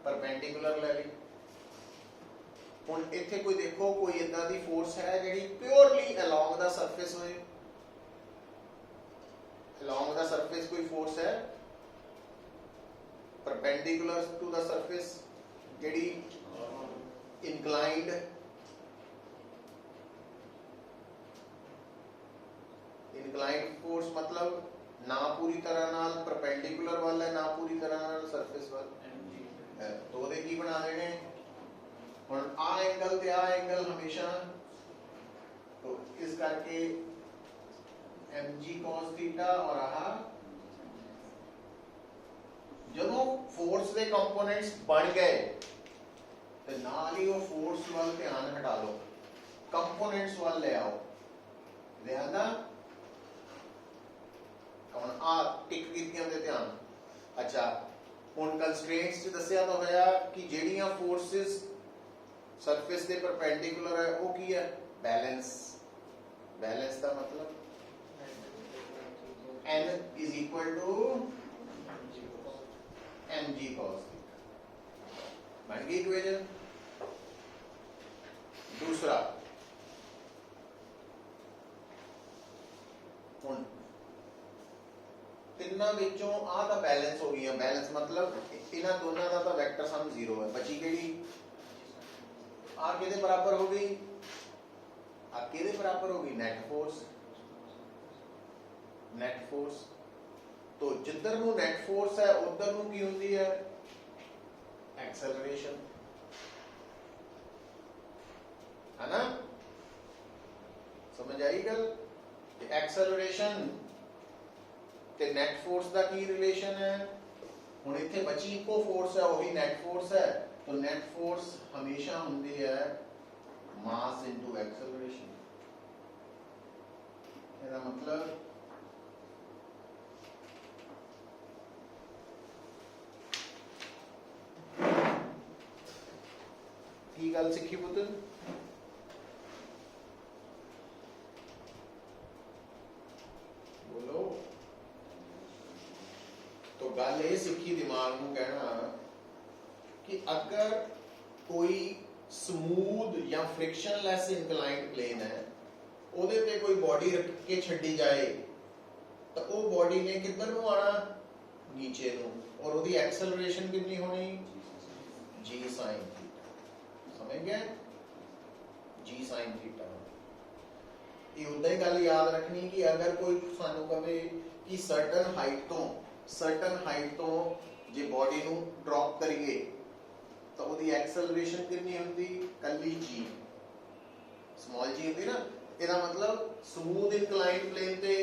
परपेंडिकुलर ले ली हुण इत्थे कोई देखो कोई इदां दी फोर्स है जिहड़ी प्योरली अलोंग द सरफेस होए अलोंग द सरफेस कोई फोर्स है परपेंडिकुलर टू द सरफेस जिहड़ी inclined इंक्लाइंड फोर्स मतलब ना पूरी तरह नाल परपेंडिकुलर वाल है, ना पूरी तरह नाल सरफेस वाल है। तो ਉਹਦੇ ਕੀ ਬਣਾ ਦੇਣੇ ਹੁਣ ਆ एंगल ਤੇ आ एंगल हमेशा, तो इस करके mg cos थीटा और आह ਜਦੋਂ फोर्स ਦੇ कंपोनेंट्स बन गए ਤੇ ਨਾਲ ਹੀ ਉਹ फोर्स ਵੱਲ ਧਿਆਨ ਹਟਾ ਲਓ, कंपोनेंट्स ਵੱਲ ਲੈ ਆਓ। ਲਿਆਦਾ ਹੁਣ ਆ ਟਿਕ ਕੀਤੀਆਂ ਦੇ ਧਿਆਨ। ਅੱਛਾ ਹੁਣ ਕੰਸਟ੍ਰੇਂਟਸ ਚ ਦੱਸਿਆ ਤਾਂ ਹੋਇਆ ਕਿ ਜਿਹੜੀਆਂ ਫੋਰਸਿਸ ਸਰਫੇਸ ਦੇ ਪਰਪੈਂਡੀਕੁਲਰ ਹੈ ਉਹ ਕੀ ਹੈ, बैलेंस। बैलेंस का मतलब n is equal to mg cos theta। बन गई इक्वेशन। दूसरा ਹੁਣ ਤਿੰਨਾਂ ਵਿੱਚੋਂ ਆ ਤਾਂ बैलेंस हो गई है। बैलेंस मतलब ਇਹਨਾਂ ਦੋਨਾਂ ਦਾ ਤਾਂ वेक्टर सम 0 है। बची ਕਿਹੜੀ आ किहदे बराबर हो गई, आ किहदे बराबर हो गई, नेट फोर्स। नेट फोर्स तो जिधर नू नेट फोर्स है उधर नू की हुंदी है, एक्सेलरेशन, है ना। समझ आई गल। एक्सेलरेशन ते नेट फोर्स दा की रिलेशन है। हुण इत्थे बची इको फोर्स है, वही नेट फोर्स है। तो नेट फोर्स हमेशा होंदी है मास इनटू एक्सेलरेशन। ਇਹਦਾ मतलब की गल सीखी पुत्र, बोलो। तो गल ये सीखी दिमाग नू कहना कि अगर कोई स्मूथ या फ्रिक्शनलैस इंक्लाइंड प्लेन है, ਉਹਦੇ ਤੇ कोई बॉडी रख के छड्डी जाए तो वो बॉडी ने किधर नू आना, नीचे नू, और ਉਹਦੀ एक्सेलरेशन कितनी होनी, g sin थीटा। समझ गए, g sin थीटा। ये उदा ही गल याद रखनी कि अगर कोई सानू कहे कि सर्टन हाइट तो जे बॉडी नू ड्रॉप करिए तो ਉਹਦੀ एक्सेलरेशन कितनी होंदी, कल्ली g, स्मॉल g होंदी ना। ਇਹਦਾ मतलब स्मूथ इंक्लाइंड प्लेन ते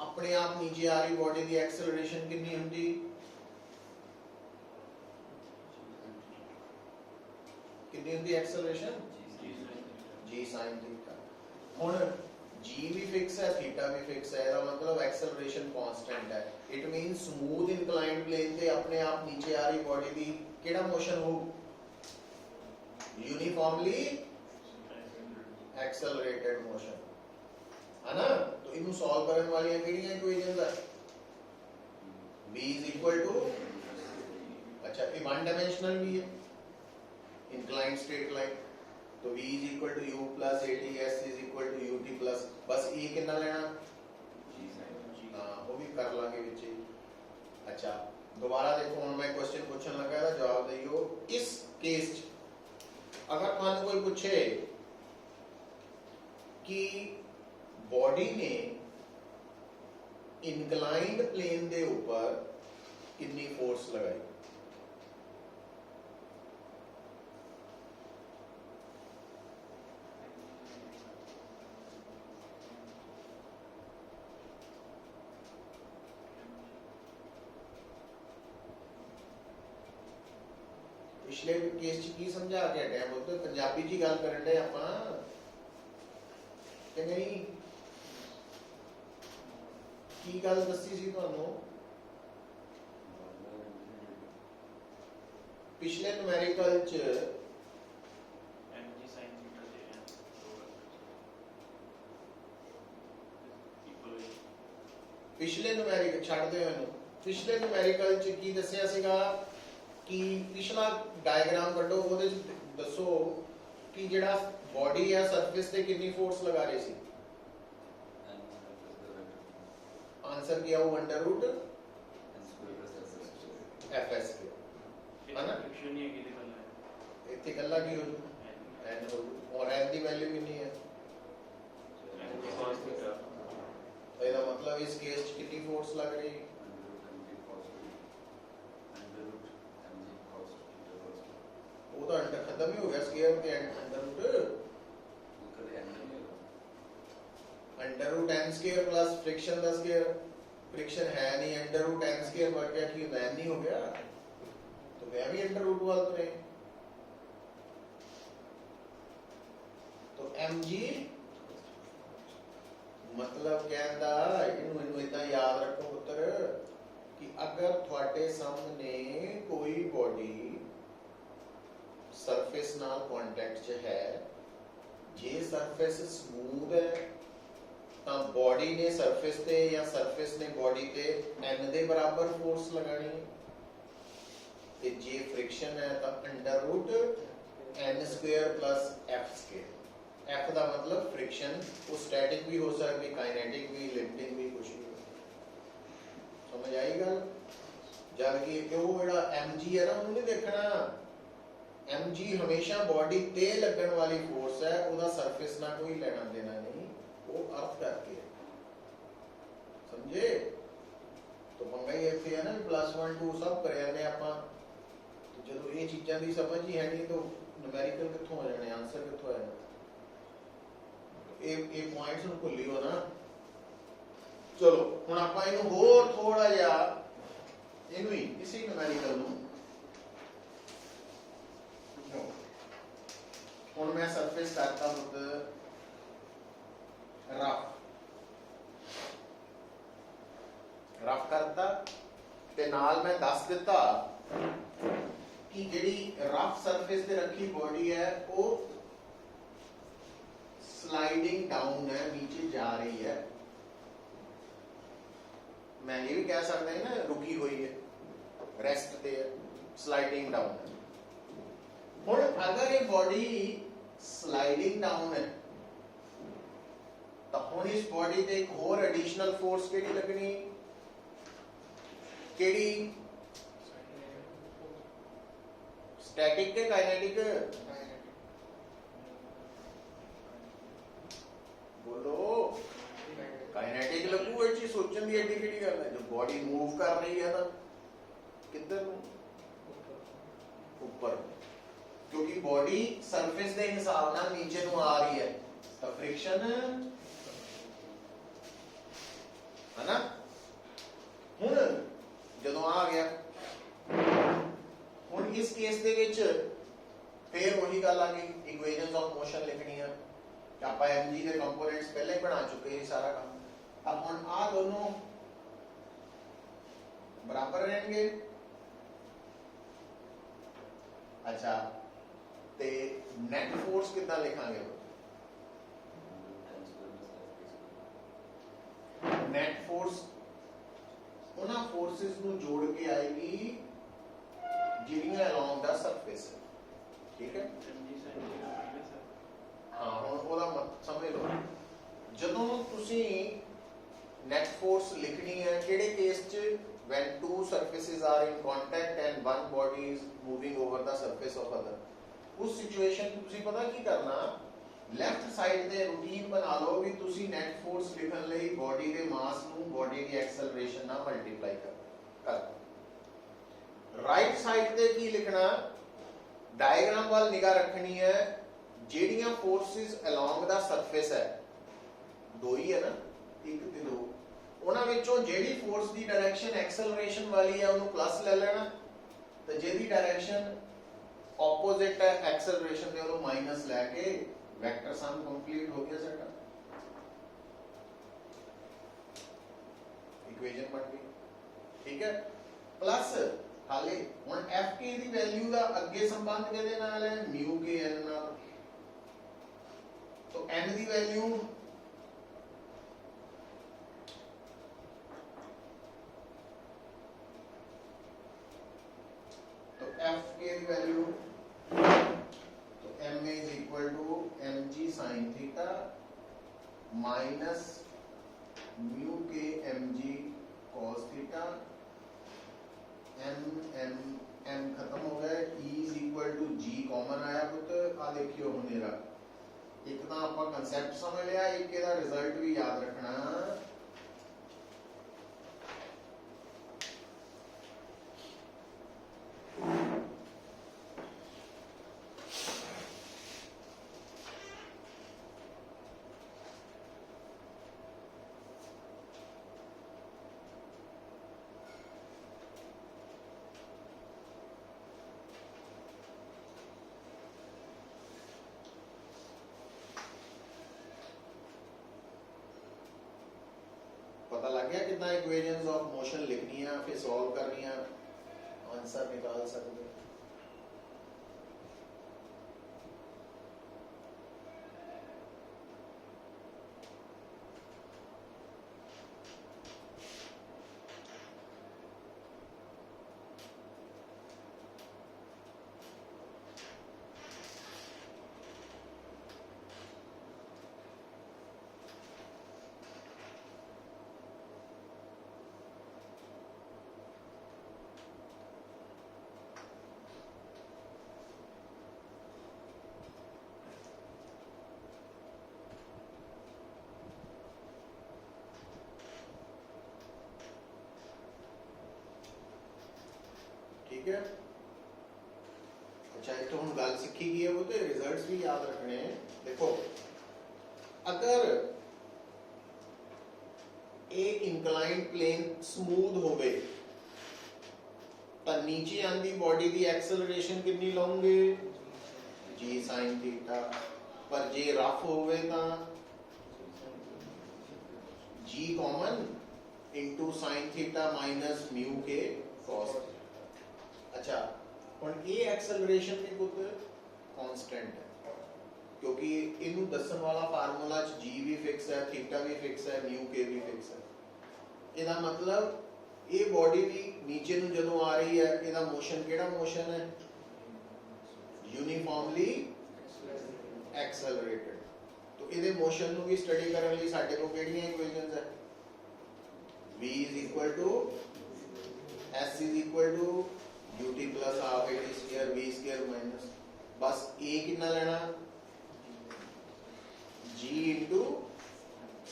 अपने आप नीचे आ रही बॉडी की एक्सेलरेशन कितनी होंदी, कितनी होंदी एक्सेलरेशन, g sin थीटा। हुन g भी फिक्स है, थीटा भी फिक्स है, ਇਹਦਾ मतलब एक्सेलरेशन कांस्टेंट है। It means smooth inclined plane ते अपने आप नीचे आ रही बॉडी दी केड़ा मोशन हो, यूनिफॉर्मली एक्सेलरेटेड मोशन, है ना। तो इनू सॉल्व करने वाली केड़ियां इक्वेशंस है, v is equal to, अच्छा ये वन डायमेंशनल भी है, इंक्लाइंड स्ट्रेट लाइन। तो v is equal to u plus at, s is equal to ut plus, बस e कितना लेना, हाँ वो भी कर लांगे विच। अच्छा दोबारा देखो, हुण मैं क्वेश्चन पूछन लगा है, जवाब दियो। इस केस अगर मान कोई पूछे कि बॉडी ने इंक्लाइंड प्लेन दे ऊपर कितनी फोर्स लगाई, पिछले केस च की समझा के हटे, बोलते पंजाबी जी गल करन दे आपां कि नहीं, की गल दसी सी तुहानू। पिछले न्यूमेरिकल च mg sin theta दे रहे हैं, इक्वल पिछले न्यूमेरिकल छੱਡ ਦਿਓ ਇਹਨੂੰ। पिछले न्यूमेरिकल च की दसिया सीगा कि पिछला डायग्राम कड्डो, ਉਹਦੇ ਚ ਦੱਸੋ कि ਜਿਹੜਾ बॉडी है सरफेस ਤੇ कितनी फोर्स लगा रही सी। आंसर किया वो अंडर रूट fs के, है ना। फ्रिक्शन ही है कि निकल रहा ਇੱਥੇ ਗੱਲਾਂ ਕੀ ਹੋ ਜੂ, n हो जू, और n ਦੀ वैल्यू कितनी है, है cos theta तो ਇਹਦਾ मतलब इस केस च कितनी फोर्स लग रही है? वो तो अंडर खत्म ही हो गया, स्क्वायर के under root n square plus friction का स्क्वायर, फ्रिक्शन है नहीं, अंडर रूट n स्क्वायर बढ़ गया कि n नहीं हो गया, तो वह भी अंडर रूट वाला तो रहे। तो mg मतलब कहता इनू इतना याद रखो पुत्र कि अगर थोड़े सामने कोई बॉडी सरफेस नाल कांटेक्ट च है, जे सरफेस स्मूथ है तो बॉडी ने सरफेस ते या सरफेस ने बॉडी ते n दे बराबर फोर्स लगानी है, ते जे फ्रिक्शन है तो under root n square plus f square. F का मतलब फ्रिक्शन, वो स्टैटिक भी हो सकती, काइनेटिक भी, लिफ्टिंग भी, कुछ भी हो। समझ आई गल? जबकि वो जेड़ा mg है ना, उन्होंने देखना mg हमेशा बॉडी ते लगन वाली फोर्स है, उसका सरफेस ना कोई लेना देना नहीं, वो अर्थ करके है। समझे? तो पंगा ही इत्थे है ना, +1 2 सब कर जाने आपां, तो जदों ये चीज़ां दी समझ ही है नहीं तो न्यूमेरिकल कित्थों आ जाने, आंसर कित्थों आ जाने? ये पॉइंट्स ਨੂੰ ਭੁੱਲਿਓ ना। चलो ਹੁਣ ਆਪਾਂ ਇਹਨੂੰ ਹੋਰ ਥੋੜਾ ਜਿਹਾ ਇਹਨੂੰ ਹੀ ਇਸੇ ਨਿਊਮੈਰੀਕਲ ਨੂੰ ਹੁਣ ਮੈਂ ਸਰਫੇਸ ਕਰਤਾ ਮੁੱਦ ਰਫ ਕਰਤਾ ਤੇ ਨਾਲ ਮੈਂ ਦੱਸ ਦਿੱਤਾ ਕਿ ਜਿਹੜੀ ਰਫ ਸਰਫੇਸ ਤੇ ਰੱਖੀ ਬੋਡੀ ਹੈ ਉਹ स्लाइडिंग डाउन है, नीचे जा रही है। मैं ये भी कह सकता है ना रुकी हुई है, रेस्ट पे है, स्लाइडिंग डाउन है। और अगर ये बॉडी स्लाइडिंग डाउन है तो हुण इस बॉडी ते एक होर एडिशनल फोर्स केड़ी लगनी, केड़ी? स्टैटिक के काइनेटिक? बोलो काइनेटिक लगू, ये चीज सोचने की एडी केड़ी गल है? जो बॉडी मूव कर रही है ना किधर ऊपर, क्योंकि बॉडी सरफेस के हिसाब नाल नीचे नु आ रही है तो फ्रिक्शन है ना। हुण जदों आ गया, हुण इस केस दे विच फिर वही गल आ गई, इक्वेशंस ऑफ मोशन लिखनी है। ਆਪਾਂ mg ਦੇ ਕੰਪੋਨੈਂਟਸ ਪਹਿਲੇ ਬਣਾ ਚੁੱਕੇ ਹਾਂ ਸਾਰਾ ਕੰਮ। अब ਹੁਣ ਆ ਦੋਨੋਂ ਬਰਾਬਰ ਰਹਿਣਗੇ। अच्छा ਤੇ ਨੈਟ ਫੋਰਸ ਕਿੱਦਾਂ ਲਿਖਾਂਗੇ? ਨੈਟ ਫੋਰਸ ਉਹਨਾਂ ਫੋਰਸਸ ਨੂੰ ਜੋੜ ਕੇ ਆਏਗੀ ਜਿਹੜੀਆਂ ਅਲੋਂਗ ਦਾ ਸਰਫੇਸ ਹੈ। ਠੀਕ ਹੈ? हाँ हुण ओहदा समझ लो, जदों तुसी नेट फोर्स लिखनी है किहड़े केस च? when two surfaces are in contact and one body is moving over the surface of other, उस सिचुएशन में तुसी पता की करना, लेफ्ट साइड ते रूटीन बना लो भी तुसी नेट फोर्स लिखण लई बॉडी दे मास नू बॉडी दी एक्सेलरेशन नाल मल्टीप्लाई कर। राइट साइड ते की लिखना, डायग्राम वाल निगाह रखनी है, ਜਿਹੜੀਆਂ ਫੋਰਸਿਸ ਅਲੋਂਗ ਦਾ ਸਰਫੇਸ ਹੈ, ਦੋ ਹੀ ਹੈ ਨਾ, ਇੱਕ ਤੇ ਦੋ, ਉਹਨਾਂ ਵਿੱਚੋਂ ਜਿਹੜੀ ਫੋਰਸ ਦੀ ਡਾਇਰੈਕਸ਼ਨ ਐਕਸਲਰੇਸ਼ਨ ਵਾਲੀ ਹੈ ਉਹਨੂੰ ਪਲੱਸ ਲੈ ਲੈਣਾ, ਤੇ ਜਿਹਦੀ ਡਾਇਰੈਕਸ਼ਨ ਆਪੋਜ਼ਿਟ ਹੈ ਐਕਸਲਰੇਸ਼ਨ ਦੇ ਉਹਨੂੰ ਮਾਈਨਸ ਲੈ ਕੇ ਵੈਕਟਰ ਸਮ ਕੰਪਲੀਟ ਹੋ ਗਿਆ ਸਾਡਾ। ਇਕੁਏਸ਼ਨ ਬਣ ਗਈ। ਠੀਕ ਹੈ? ਪਲੱਸ ਹਾਲੇ ਹੁਣ fk ਦੀ ਵੈਲਿਊ ਦਾ ਅੱਗੇ ਸੰਬੰਧ ਕਿਹਦੇ ਨਾਲ ਹੈ? μ k n ਨਾਲ। तो n की वैल्यू तो f की वैल्यू तो m is equal to mg sin theta minus mu के mg cos थीटा। m खत्म हो गया, e is equal to g common आया पुत्र। आ देखियो हुनेरा एक तो आप कंसेप्ट समझ लिया, एक रिजल्ट भी याद रखना लग गया कितना इक्वेशंस ऑफ मोशन लिखनी है फिर सॉल्व करनी है आंसर निकाल सकते हो। ठीक है, अच्छा एक तो हम गल सीखी गई है वो तो रिजल्ट्स भी याद रखने हैं। देखो अगर एक इंक्लाइंड प्लेन स्मूथ होवे तो नीचे आंदी बॉडी की एक्सेलरेशन कितनी लाओगे जी sin थीटा, पर जे रफ होवे तो जी common into sin theta minus mu के cos। अच्छा ਹੁਣ ਇਹ ਐਕਸਲਰੇਸ਼ਨ ਦੀ ਪੁੱਤ ਕਾਂਸਟੈਂਟ ਹੈ ਕਿਉਂਕਿ ਇਹਨੂੰ ਦੱਸਣ ਵਾਲਾ ਫਾਰਮੂਲਾ ਚ g ਵੀ ਫਿਕਸ ਹੈ ਥੀਟਾ ਵੀ ਫਿਕਸ ਹੈ ਮਿਊ k ਵੀ ਫਿਕਸ ਹੈ। ਇਹਦਾ ਮਤਲਬ ਇਹ ਬੋਡੀ ਵੀ ਨੀਚੇ ਨੂੰ ਜਦੋਂ ਆ ਰਹੀ ਹੈ ਇਹਦਾ ਮੋਸ਼ਨ ਕਿਹੜਾ ਮੋਸ਼ਨ ਹੈ ਯੂਨੀਫਾਰਮਲੀ ਐਕਸਲਰੇਟਡ। तो ਇਹਦੇ ਮੋਸ਼ਨ ਨੂੰ ਵੀ ਸਟੱਡੀ ਕਰਨ ਲਈ ਸਾਡੇ ਕੋਲ ਕਿਹੜੀਆਂ ਇਕੁਏਸ਼ਨਸ ਹੈ v s ut plus half at square v square minus बस a कितना लेना g into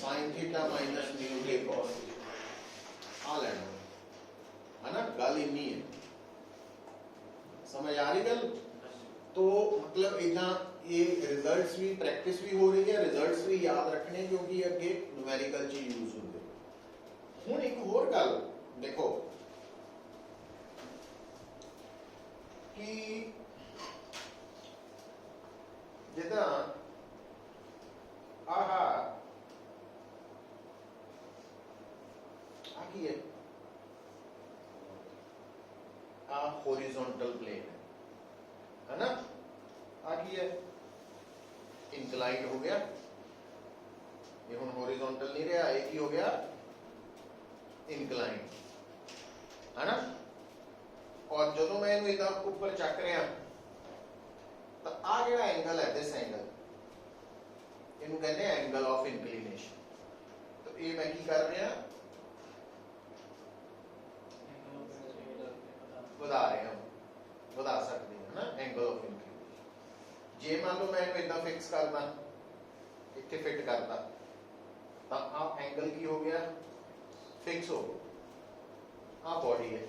sin theta minus mu k cos आ लेना है ना। गल इन्नी है, समझ आ रही गल। तो मतलब इतना ये रिजल्ट्स भी प्रैक्टिस भी हो रही है, रिजल्ट्स भी याद रखने क्योंकि अगे न्यूमेरिकल च यूज होंगे। हुण एक होर गल देखो कि जिदा आहा की है हॉरिजॉन्टल प्लेन है ना, की है इंक्लाइंड हो गया, ये हुण हॉरिजॉन्टल नहीं रहा, एक ही हो गया इंक्लाइंड है ना। और जो मैं इनू इधर ऊपर चक रहा तो आ जिहड़ा एंगल है दिस एंगल इनू कहते हैं एंगल ऑफ इंक्लिनेशन। तो ये मैं की कर रहा बता रहे हैं, बता सकते हैं ना एंगल ऑफ इंक्लिनेशन। जे मान लो मैं इनू इधर फिक्स करना इत्थे फिट करता तो आ एंगल की हो गया फिक्स हो गया, आ बॉडी है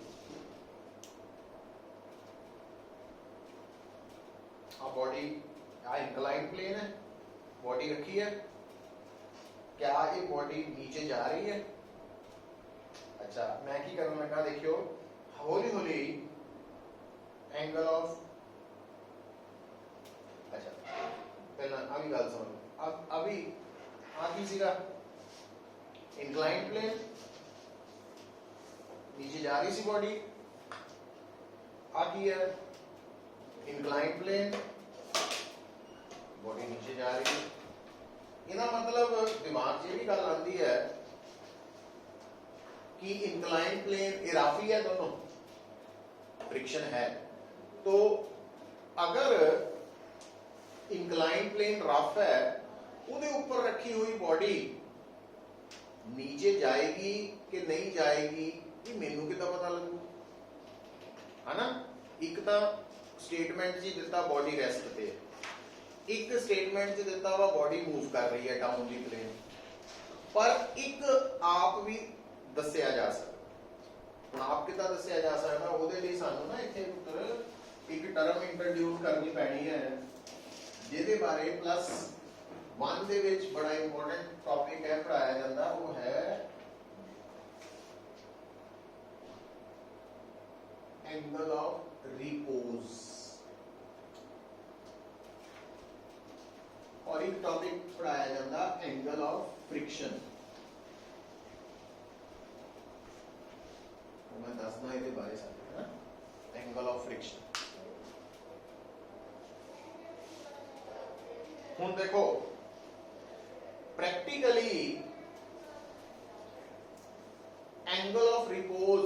बॉडी इंक्लाइंड प्लेन है, बॉडी रखी है, क्या ये बॉडी नीचे जा रही है। अच्छा मैं की करने लगा देखियो हौली हौली एंगल ऑफ, अच्छा पहला अभी गल समझ, अब अभी आगे सीगा इंक्लाइंड प्लेन नीचे जा रही सी बॉडी, आगे है इंक्लाइंड प्लेन बॉडी नीचे जा रही है। इसका मतलब दिमाग से भी गल आती है कि इंक्लाइंड प्लेन इराफी है, दोनों फ्रिक्शन है। तो अगर इंक्लाइंड प्लेन रफ है उहदे ऊपर रखी हुई बॉडी नीचे जाएगी कि नहीं जाएगी ये मैनू कितना पता लगू है ना। एक तो स्टेटमेंट जी दिता बॉडी रेस्ट पे, एक स्टेटमेंट जी दिता हुआ बॉडी मूव कर रही है डाउन दी प्लेन, पर एक आप भी दसिया जा सकता। हुण आप कितना दसिया जा सकता उहदे लई सानू ना इत्थे पुत्तर एक टर्म इंट्रोड्यूस करनी पैनी है जिहदे बारे +1 दे विच बड़ा इंपॉर्टेंट टॉपिक है पढ़ाया जाता, वो है एंगल ऑफ रिपोज। और एक टॉपिक पढ़ाया जाता एंगल ऑफ फ्रिक्शन। मैं दसना ये बारे सारे है ना एंगल ऑफ फ्रिक्शन। हुण देखो प्रैक्टिकली एंगल ऑफ रिपोज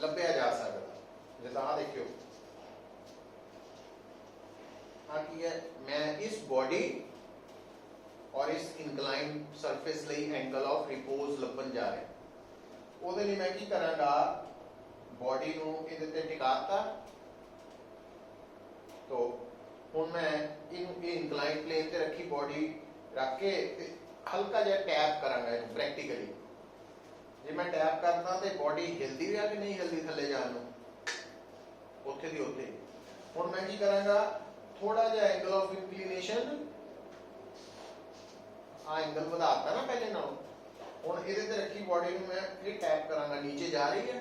लभ्या जा सकता जिदा आ देखियो हाँ की है मैं इस बॉडी और इस इंक्लाइंड सरफेस ਲਈ एंगल ऑफ रिपोज ਲੱਭਣ ਜਾ ਰਿਹਾ ਉਹਦੇ ਲਈ ਮੈਂ ਕੀ ਕਰਾਂਗਾ बॉडी ਨੂੰ ਇਹਦੇ ਤੇ ਟਿਕਾਤਾ तो ਹੁਣ मैं इन इंक्लाइंड प्लेन ਤੇ ਰੱਖੀ बॉडी रख के हल्का ਜਿਹਾ टैप ਕਰਾਂਗਾ ਇਹਨੂੰ प्रैक्टिकली ਜੇ मैं टैप करता तो बॉडी हिलदी भी है कि नहीं हिलदी थले जान ਨੂੰ ਉੱਥੇ ਦੀ ਉੱਥੇ ਹੁਣ मैं ਕੀ ਕਰਾਂਗਾ थोड़ा ਜਿਹਾ एंगल ऑफ इंक्लिनेशन आ एंगल ਵਧਾਤਾ ना पहले नालों ਹੁਣ ਇਹਦੇ ਤੇ ਰੱਖੀ बॉडी ਨੂੰ मैं ਇਹ टैप ਕਰਾਂਗਾ नीचे जा रही है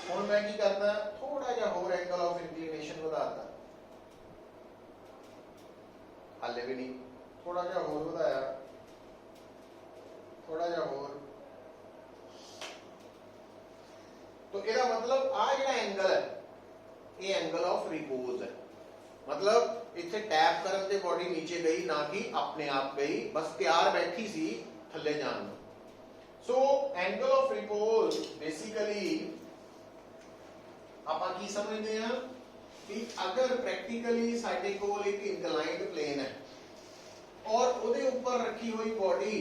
ਹੁਣ मैं ਕੀ ਕਰਦਾ थोड़ा ਜਿਹਾ ਹੋਰ एंगल ऑफ इंक्लिनेशन ਵਧਾਤਾ हाले भी नहीं थोड़ा जिहा होर वधाया थोड़ा जिहा होर तो ਇਹਦਾ मतलब आ ਜਿਹੜਾ एंगल है ये एंगल ऑफ रिपोज है मतलब इत्थे टैप करन ते बॉडी नीचे गई ना कि अपने आप गई बस तैयार बैठी सी थल्ले जान ਨੂੰ so angle of repose basically ਆਪਾਂ ਕੀ ਸਮਝਦੇ ਆ कि अगर प्रैक्टिकली साडे कोल एक इंक्लाइंड प्लेन है और ਉਹਦੇ ਉੱਪਰ रखी हुई बॉडी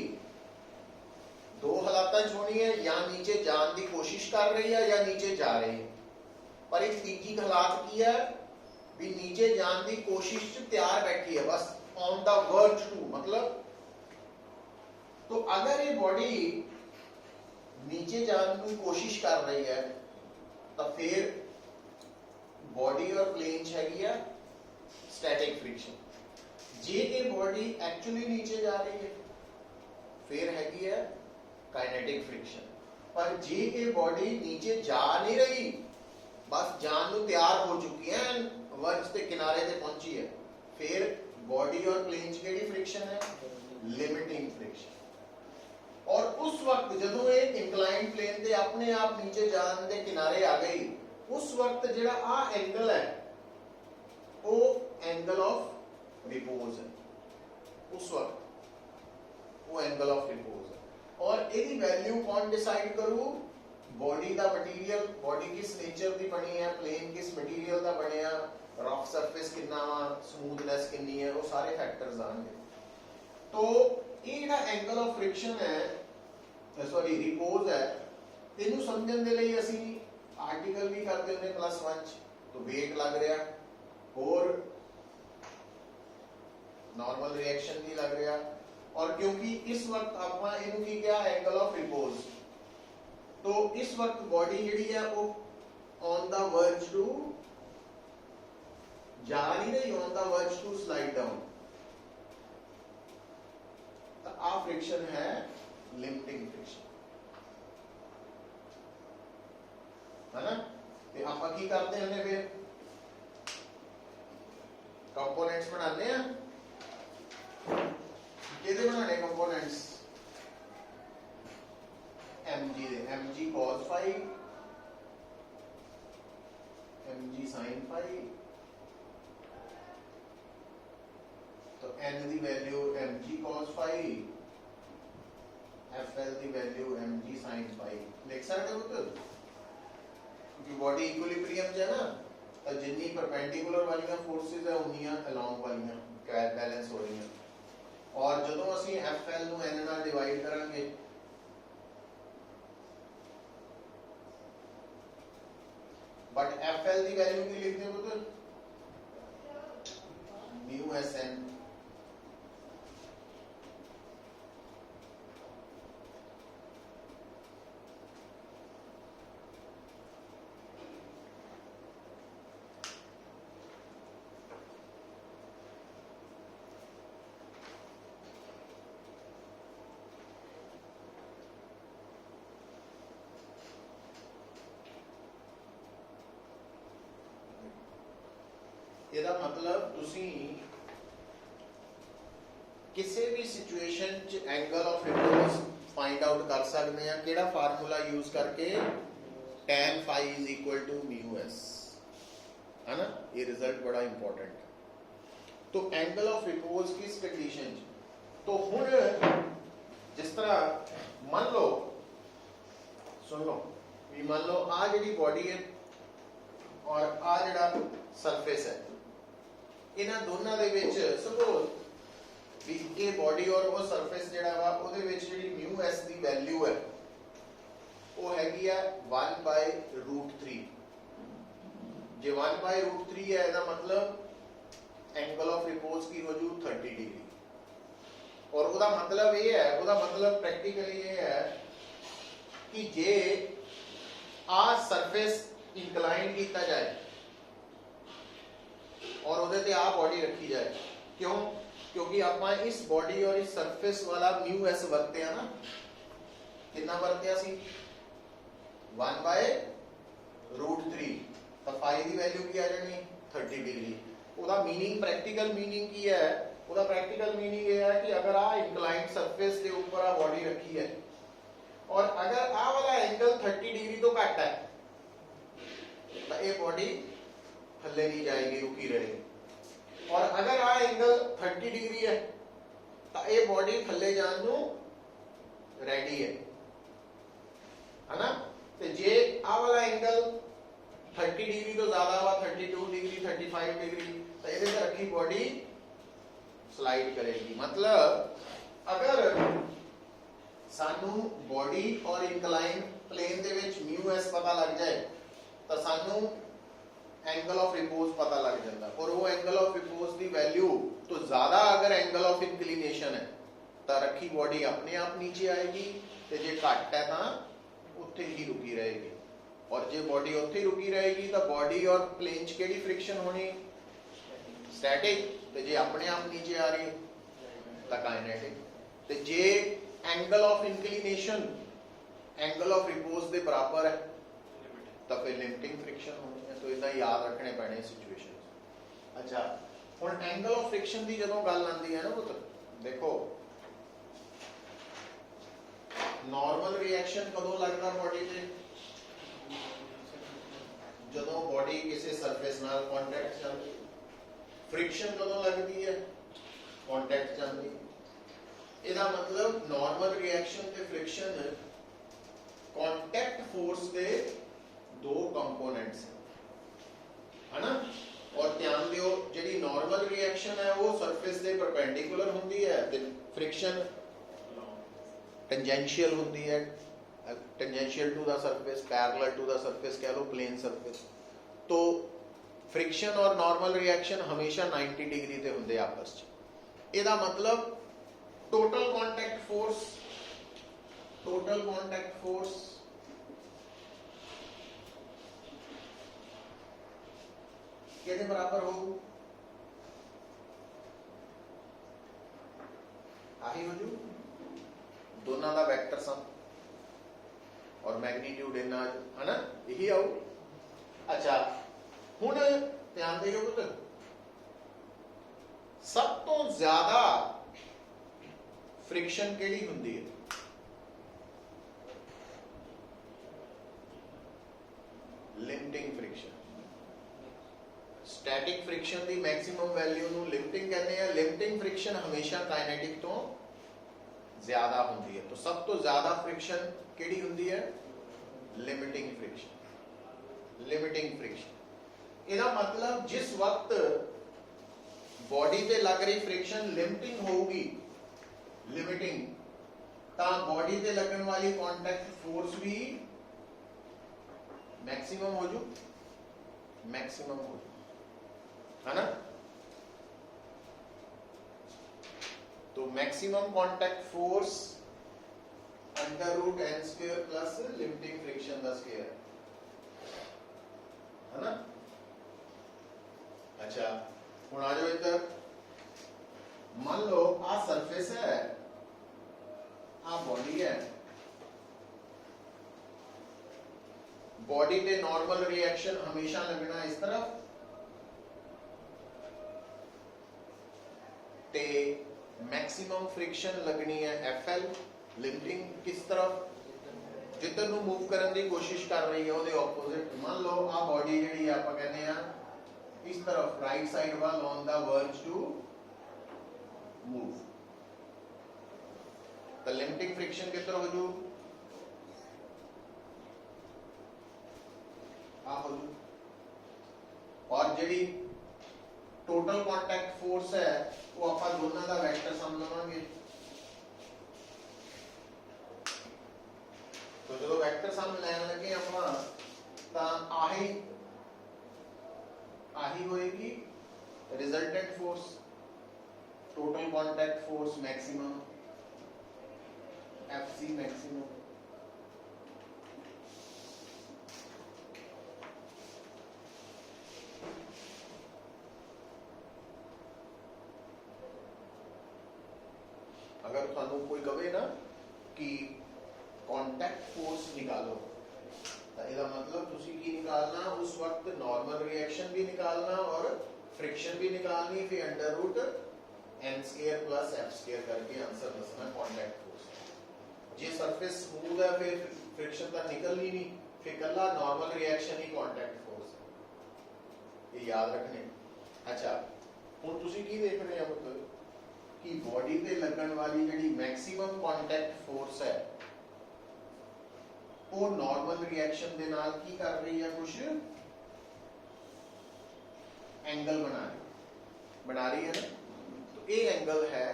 दो हालातां च होनी है या नीचे जाने की कोशिश कर रही है या नीचे जा रही है पर एक तीजी हालात की है भी नीचे जाने की कोशिश च तैयार बैठी है बस ऑन द वर्ज टू मतलब तो अगर ये बॉडी नीचे जाने की कोशिश कर रही है तो फिर बॉडी और प्लेन च हैगी है स्टैटिक फ्रिक्शन जे ये बॉडी एक्चुअली नीचे जा रही है फिर हैगी है काइनेटिक फ्रिक्शन पर जे ये बॉडी नीचे जा नहीं रही बस जान को तैयार हो चुकी है वर्ज के किनारे पे पहुंची है फिर बॉडी और प्लेन च केड़ी फ्रिक्शन है लिमिटिंग फ्रिक्शन और उस वक्त जदों ये इंक्लाइंड प्लेन ते अपने आप नीचे जान दे किनारे आ गई उस वक्त जिहड़ा आ एंगल है वो एंगल ऑफ रिपोज है उस वक्त वो एंगल ऑफ रिपोज है और ਇਹਦੀ वैल्यू कौन डिसाइड करू बॉडी का मटीरियल बॉडी किस नेचर की बनी है प्लेन किस मटीरियल का बनया रफ सरफेस कितना वा स्मूथनेस कितनी है वो सारे फैक्टर्स आएंगे तो ये ਜਿਹੜਾ एंगल ऑफ फ्रिक्शन है सॉरी रिपोज है ਇਹਨੂੰ ਸਮਝਣ ਦੇ ਲਈ ਅਸੀਂ आर्टिकल भी करते हैं +1 तो वेट लग रहा और नॉर्मल रिएक्शन भी लग रहा और क्योंकि इस वक्त आपा इनू की क्या एंगल ऑफ रिपोज तो इस वक्त बॉडी जिहड़ी है वो ऑन द वर्ज टू जा नहीं रही on the verge to slide down तो आ फ्रिक्शन है लिमिटिंग फ्रिक्शन है ना ते आपां की करते हैं फिर कंपोनेंट्स बनाने हैं किहदे बनाने कंपोनेंट्स mg दे mg cos phi mg sin phi तो n दी value mg cos phi fl दी वैल्यू mg sin phi लिख सकते हो पुत्र क्योंकि बॉडी इक्विलिब्रियम है ना तो जितनी परपेंडिकुलर वाली फोर्सेस है उन्नियां अलोंग वाली बैलेंस हो रही हैं और जदों ਅਸੀਂ FL ਨੂੰ n ਨਾਲ डिवाइड करांगे बट FL ਦੀ वैल्यू की लिखते हो तो mu sn ਇਹਦਾ मतलब ਤੁਸੀਂ ਕਿਸੇ भी सिचुएशन च angle of repose find out कर सकते हैं किहड़ा फार्मूला यूज करके tan phi is equal to mu s, है ना। ये रिजल्ट बड़ा इंपॉर्टेंट। तो एंगल ऑफ रिपोज किस कंडीशन तो हुण जिस तरह मान लो, सुन लो भी मान लो आ जी बॉडी है और आ जड़ा सरफेस है, इन्हां दोनों दे विच सपोज भी ये बॉडी और वो सरफेस जड़ा वा उहदे विच जिहड़ी म्यू एस दी वैल्यू है वो हैगी है 1/√3। जे 1/√3 है इसका मतलब एंगल ऑफ रिपोज की हो जू 30 डिग्री। और उसका मतलब ये है, उसका मतलब प्रैक्टिकली ये है कि जे आ सरफेस इंक्लाइन किया जाए और उहदे ते आ बॉडी रखी जाए, क्यों? क्योंकि आप इस बॉडी और इस सरफेस वाला म्यू एस वरते ना, कितना वरत्या सी 1/√3, तो फाई की वैल्यू की आ जानी 30 डिग्री। उसका मीनिंग प्रैक्टिकल मीनिंग की है, उसका प्रैक्टिकल मीनिंग ये है कि अगर आ इंक्लाइंड सरफेस के ऊपर आ बॉडी रखी है और अगर आ वाला एंगल 30 डिग्री तो घट है तो ये बॉडी थल्ले नहीं जाएगी, रुकी रहेगी। और अगर आ एंगल 30 डिग्री है तो ये बॉडी थल्ले जान नू रेडी है ना। तो जे आ वाला एंगल 30 डिग्री तो ज्यादा वा, 32 डिग्री 35 डिग्री, तो ये रखी बॉडी स्लाइड करेगी। मतलब अगर सानू बॉडी और इंक्लाइन प्लेन दे विच म्यू एस पता लग जाए तो सानू एंगल ऑफ रिपोज पता लग जाता। और वो एंगल ऑफ रिपोज की वैल्यू तो ज्यादा अगर एंगल ऑफ इंक्लिनेशन है तो रखी बॉडी अपने आप नीचे आएगी, तो जे घट है तो उत्थे ही रुकी रहेगी। और जे बॉडी उत्थे ही रुकी रहेगी तो बॉडी और प्लेन च केड़ी फ्रिक्शन होनी? स्टैटिक। तो जे अपने आप नीचे आ रही तो काइनेटिक। तो जे angle of inclination angle of repose के बराबर है तो फिर लिमिटिंग फ्रिक्शन होनी है। तो इदा याद रखने पैने सिचुएशन। अच्छा हुण एंगल ऑफ फ्रिक्शन की जदों गल आती है ना पुत्र, देखो नॉर्मल रिएक्शन कदों लगता बॉडी से? जदों बॉडी किसी सरफेस नाल कॉन्टैक्ट चलती। फ्रिक्शन कदों लगती है? कॉन्टैक्ट चलती। इसका मतलब नॉर्मल रिएक्शन ते फ्रिक्शन कॉन्टैक्ट फोर्स के दो कंपोनेंट्स है ना। और ध्यान दियो जी नॉर्मल रिएक्शन है वो सरफेस के परपेंडिकुलर होंदी है, ते फ्रिक्शन टेंजेंशियल होंदी है, tangential to the surface, parallel to the surface कह लो, प्लेन सरफेस। तो फ्रिक्शन और नॉर्मल रिएक्शन हमेशा 90 डिग्री ते होंदे आपस च। इसका मतलब टोटल कॉन्टैक्ट फोर्स किहदे बराबर होगी? आही हो जू दोनों का वेक्टर सम और मैग्नीट्यूड इन्ना है ना, यही आऊ। अच्छा हुण ध्यान देओ पुत्र, सब तो ज्यादा फ्रिक्शन केड़ी हुंदी है? Limiting friction. स्टैटिक फ्रिक्शन की मैक्सिमम वैल्यू नू लिमिटिंग कहते हैं। लिमिटिंग फ्रिक्शन हमेशा काइनेटिक तो ज्यादा होती है। तो सब तो ज्यादा फ्रिक्शन केड़ी होती है? Limiting friction. लिमिटिंग फ्रिक्शन इसका मतलब जिस वक्त बॉडी पे लग रही फ्रिक्शन लिमिटिंग होगी, लिमिटिंग, ता बॉडी पे लगने वाली कॉन्टैक्ट फोर्स भी मैक्सिमम हो जू, मैक्सिमम हो जू, है ना। तो maximum contact force √n² plus limiting friction का स्क्वायर, है ना। अच्छा हुण आ जाओ इधर, मान लो आ सरफेस है, आ बॉडी है, बॉडी पे नॉर्मल रिएक्शन हमेशा लगना इस तरफ, ते मैक्सिमम फ्रिक्शन लगनी है FL लिमिटिंग किस तरफ जिधर ਨੂੰ मूव ਕਰਨ ਦੀ ਕੋਸ਼ਿਸ਼ ਕਰ ਰਹੀ ਹੈ ਉਹਦੇ ਆਪੋਜ਼ਿਟ ਮੰਨ ਲਓ ਆ ਬਾਡੀ ਜਿਹੜੀ ਆਪਾਂ ਕਹਿੰਦੇ ਆ ਇਸ ਤਰਫ ਰਾਈਟ ਸਾਈਡ ਵੱਲ on the verge to move तो लिमिटिंग फ्रिक्शन किस तरह हो जू हो जू और जी टोटल कॉन्टैक्ट फोर्स है वो आप दोनों का वेक्टर सम लवांगे तो जो वेक्टर सम लैन लगे आप आही होएगी resultant force total contact force maximum FC maximum अगर थानू कोई कहे ना कि कॉन्टैक्ट फोर्स निकालो तो इसका मतलब तुसी की निकालना उस वक्त नॉर्मल रिएक्शन भी निकालना और फ्रिक्शन भी निकालनी फिर under root n square plus f square करके आंसर दसना कॉन्टैक्ट फोर्स जे सरफेस स्मूथ है फिर फ्रिक्शन तो निकल ही नहीं फिर कला नॉर्मल रिएक्शन ही कॉन्टैक्ट फोर्स है ये याद रखने अच्छा हुण तुसी की देख रहे हो मतलब कि बॉडी पे लगन वाली जी मैक्सिमम कॉन्टैक्ट फोर्स है वो नॉर्मल रिएक्शन दे नाल की कर रही है कुछ एंगल बना रही है ना तो ये एंगल है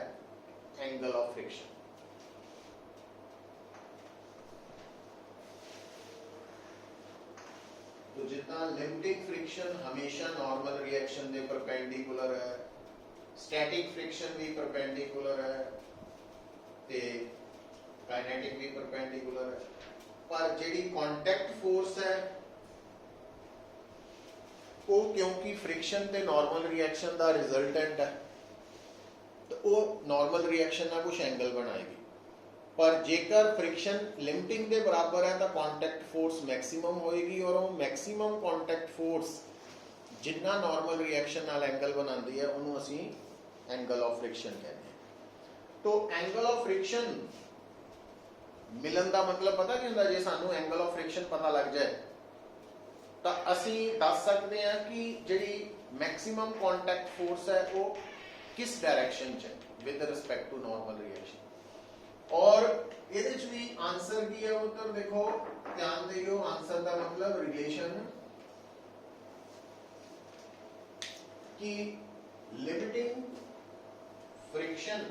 एंगल ऑफ फ्रिक्शन तो जितना लिमिटिंग फ्रिक्शन हमेशा नॉर्मल रिएक्शन दे परपेंडिकुलर है स्टैटिक फ्रिक्शन भी परपेंडिकुलर है ते काइनेटिक भी परपेंडिकुलर है पर जिहड़ी कॉन्टैक्ट फोर्स है वो क्योंकि फ्रिक्शन ते नॉर्मल रिएक्शन दा रिजल्टेंट है तो वो नॉर्मल रिएक्शन ना कुछ एंगल बनाएगी पर जेकर फ्रिक्शन लिमिटिंग के बराबर है तो कॉन्टैक्ट फोर्स मैक्सिमम होएगी और वो मैक्सिमम कॉन्टैक्ट फोर्स जितना नॉर्मल रिएक्शन नाल एंगल बनाती है उन्होंने असी एंगल ऑफ फ्रिक्शन कहते हैं तो एंगल ऑफ फ्रिक्शन मिलन का मतलब पता क्या होता है जे सानू एंगल ऑफ फ्रिक्शन पता लग जाए तो असी दस सकते हैं कि जिहड़ी मैक्सिमम कॉन्टैक्ट फोर्स है वो किस डायरेक्शन च with respect to normal reaction और ये भी आंसर की है उत्तर देखो ध्यान दियो आंसर का मतलब रिलेशन कि लिमिटिंग फ्रिक्शन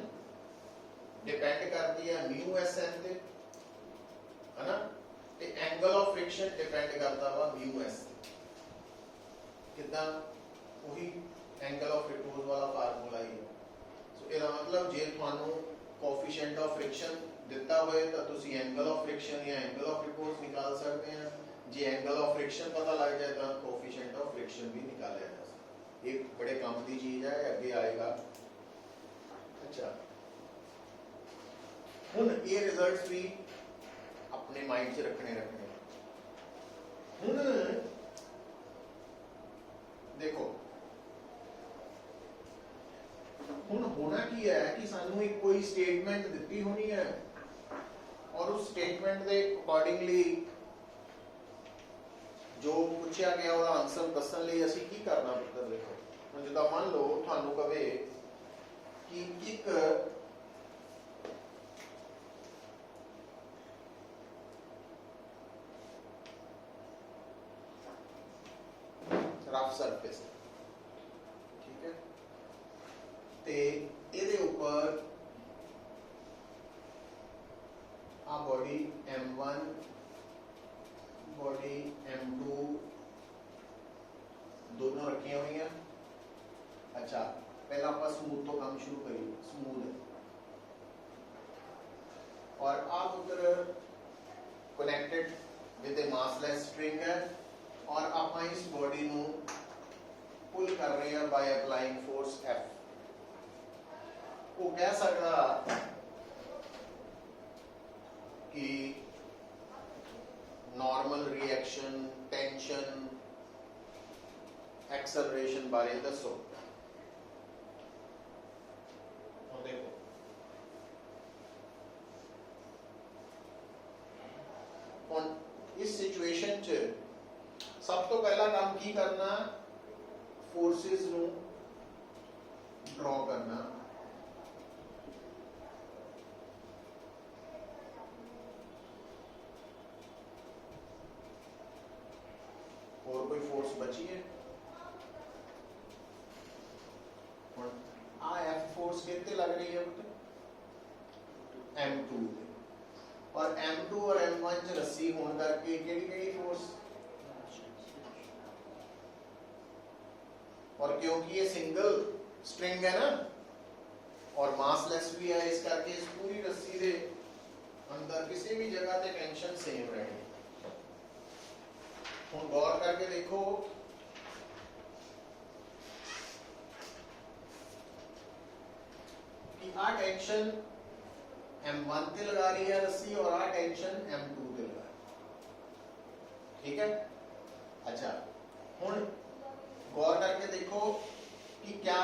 डिपेंड करती है म्यू एस एन पे है ना ते एंगल ऑफ फ्रिक्शन डिपेंड करता वा म्यू एस कितना वही एंगल ऑफ रिपोज वाला फार्मूला ही है सो इसका मतलब जे थानू कोएफिशिएंट ऑफ फ्रिक्शन दिता होए तो तुसी एंगल ऑफ फ्रिक्शन या एंगल ऑफ रिपोज निकाल सकते हैं जे एंगल ऑफ फ्रिक्शन पता लग जाए तो कोएफिशिएंट ऑफ फ्रिक्शन भी निकाला जा सकता है एक बड़े काम की चीज है आगे आएगा अच्छा हुन ये रिजल्ट्स भी अपने माइंड से रखने हुन देखो हुन होना की है कि सानू एक कोई स्टेटमेंट दी होनी है और उस स्टेटमेंट के अकॉर्डिंगली जो पूछा गया वो आंसर दसन लिए असी की करना पुत्र देखो हुन जिदा मान लो थानू कहे कि एक रफ सरफेस ठीक है ते इहदे ऊपर आ बॉडी M1 बॉडी M2 दोनों रखी हुई हैं अच्छा पहला आप स्मूथ तो काम शुरू करिए स्मूथ और आप उधर connected with A massless string है और आप इस बॉडी नू पुल कर रहे हैं बाय अप्लाइंग फोर्स F वो कह सकता कि नॉर्मल रिएक्शन टेंशन एक्सेलरेशन बारे दसो देखो इस सिचुएशन च सब तो पहला काम की करना, फोर्सेस नू ड्रॉ करना। और कोई फोर्स बची है? आ एफ फोर्स कितने लग रही है बेटे? M2 और M2 और M1 च रस्सी होने करके केड़ी फोर्स, और क्योंकि ये सिंगल स्ट्रिंग है ना और मासलेस भी है, इस करके इस पूरी रस्सी दे अंदर किसी भी जगह ते टेंशन सेम रहेगी। हुण गौर करके देखो कि आ टेंशन M1 पे लगा रही है रस्सी और आ टेंशन M2 पे लगा रही है, ठीक है। अच्छा हुण गौर करके देखो कि क्या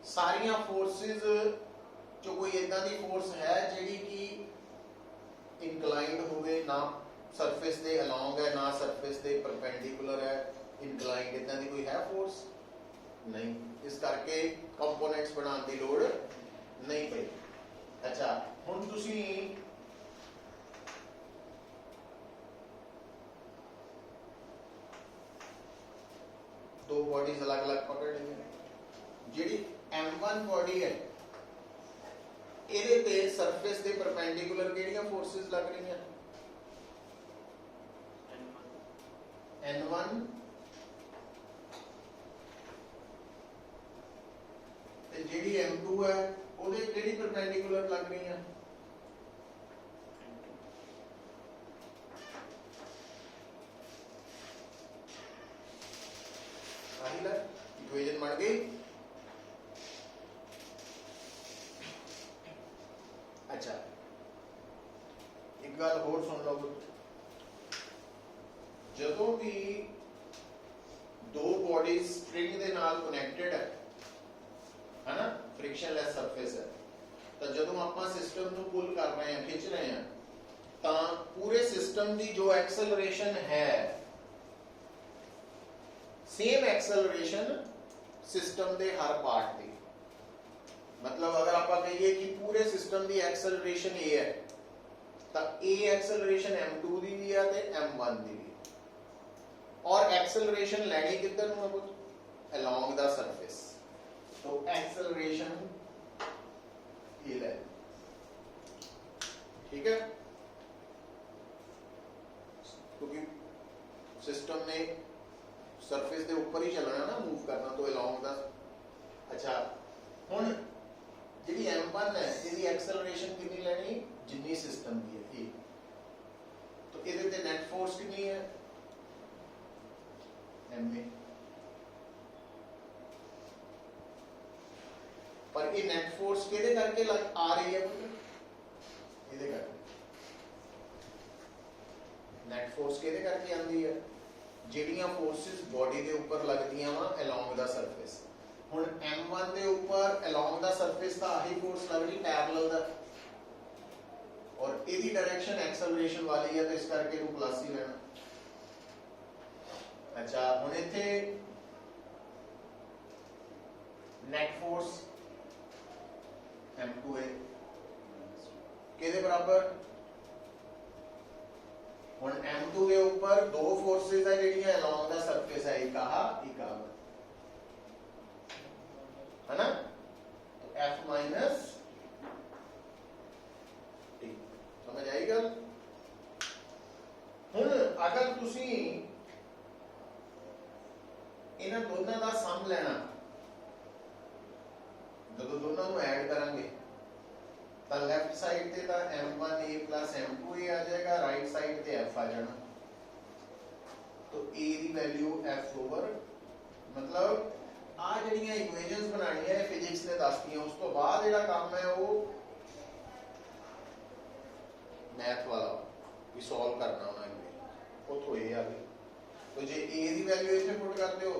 सारिया फोर्सेस जो कोई इदा दी फोर्स है जिहड़ी कि इंक्लाइंड होवे, ना सरफेस दे अलोंग है ना सरफेस दे परपेंडिकुलर है, इंक्लाइंड इदा दी कोई है फोर्स नहीं, इस करके कंपोनेंट्स बनाने की लोड़ नहीं पई। अच्छा हुण तुसी दो बॉडीज अलग अलग पकड़ ली, जिहड़ी M1 बॉडी है इहदे ते सरफेस दे परपेंडिकुलर किहड़ियां फोर्सेस लग रही हैं? N1 ते जिहड़ी M2 है ਉਹਦੇ ਕਿਹੜੀ परपेंडिकुलर लग रही है? आही ला इक्वेशन बन गई। अच्छा एक गल होर सुन लो, जदों भी दो बॉडीज स्ट्रिंग दे नाल कनेक्टेड है ना, फ्रिक्शनलैस सरफेस है, तो जदों आपां सिस्टम नूं पुल कर रहे हैं, खिंच रहे हैं, तो पूरे सिस्टम की जो एक्सेलरेशन है सेम एक्सेलरेशन सिस्टम दे हर पार्ट की, मतलब अगर आप कहिए कि पूरे सिस्टम की एक्सेलरेशन ए है तो ए एक्सेलरेशन M2 की भी है ते M1 की भी, और एक्सेलरेशन लैनी किधर नूं है? अलोंग द सरफेस, तो एक्सेलरेशन ये ले, ठीक है, क्योंकि सिस्टम ने सरफेस के ऊपर ही चलना ना, मूव करना, तो अलोंग द। अच्छा हुण जिहड़ी M1 है इसकी एक्सेलरेशन कितनी लेनी जितनी सिस्टम की है, ठीक, तो इहदे ते नेट फोर्स कितनी है? MA, पर ये नेट फोर्स किहदे करके आ रही है? इहदे करके नेट फोर्स किहदे करके आंदी है? जिहड़ियां फोर्सेस बॉडी के ऊपर लगदियां वा अलोंग द सरफेस। हुण M1 के ऊपर अलोंग द सरफेस का आही फोर्स लग रही पैरेलल दा, और इहदी डायरेक्शन एक्सेलरेशन वाली है, तो इस करके इहनूं प्लस ही लेना। अच्छा हुण इत्थे नेट फोर्स M2 है किहदे बराबर? हुण M2 के ऊपर दो फोर्सेस है जिहड़ियां अलोंग द सरफेस है, एक आहा एक आहा, है ना, तो F माइनस T, समझ आई गल? हुण अगर तुसी इन्हां दोनों का सम लेना, जो दोनों को ऐड करेंगे तो लेफ्ट साइड ते M1A प्लस M2A आ जाएगा, राइट साइड ते F आ जाना, तो A की वैल्यू F ओवर, मतलब आ जड़ियां इक्वेशंस बनानियां है फिजिक्स ने दस दियां, उस तो बाद जेड़ा काम है वो मैथ वाला भी सॉल्व करना होना है, उतो ये आ गई। तो जे A की वैल्यू इतने पुट करते हो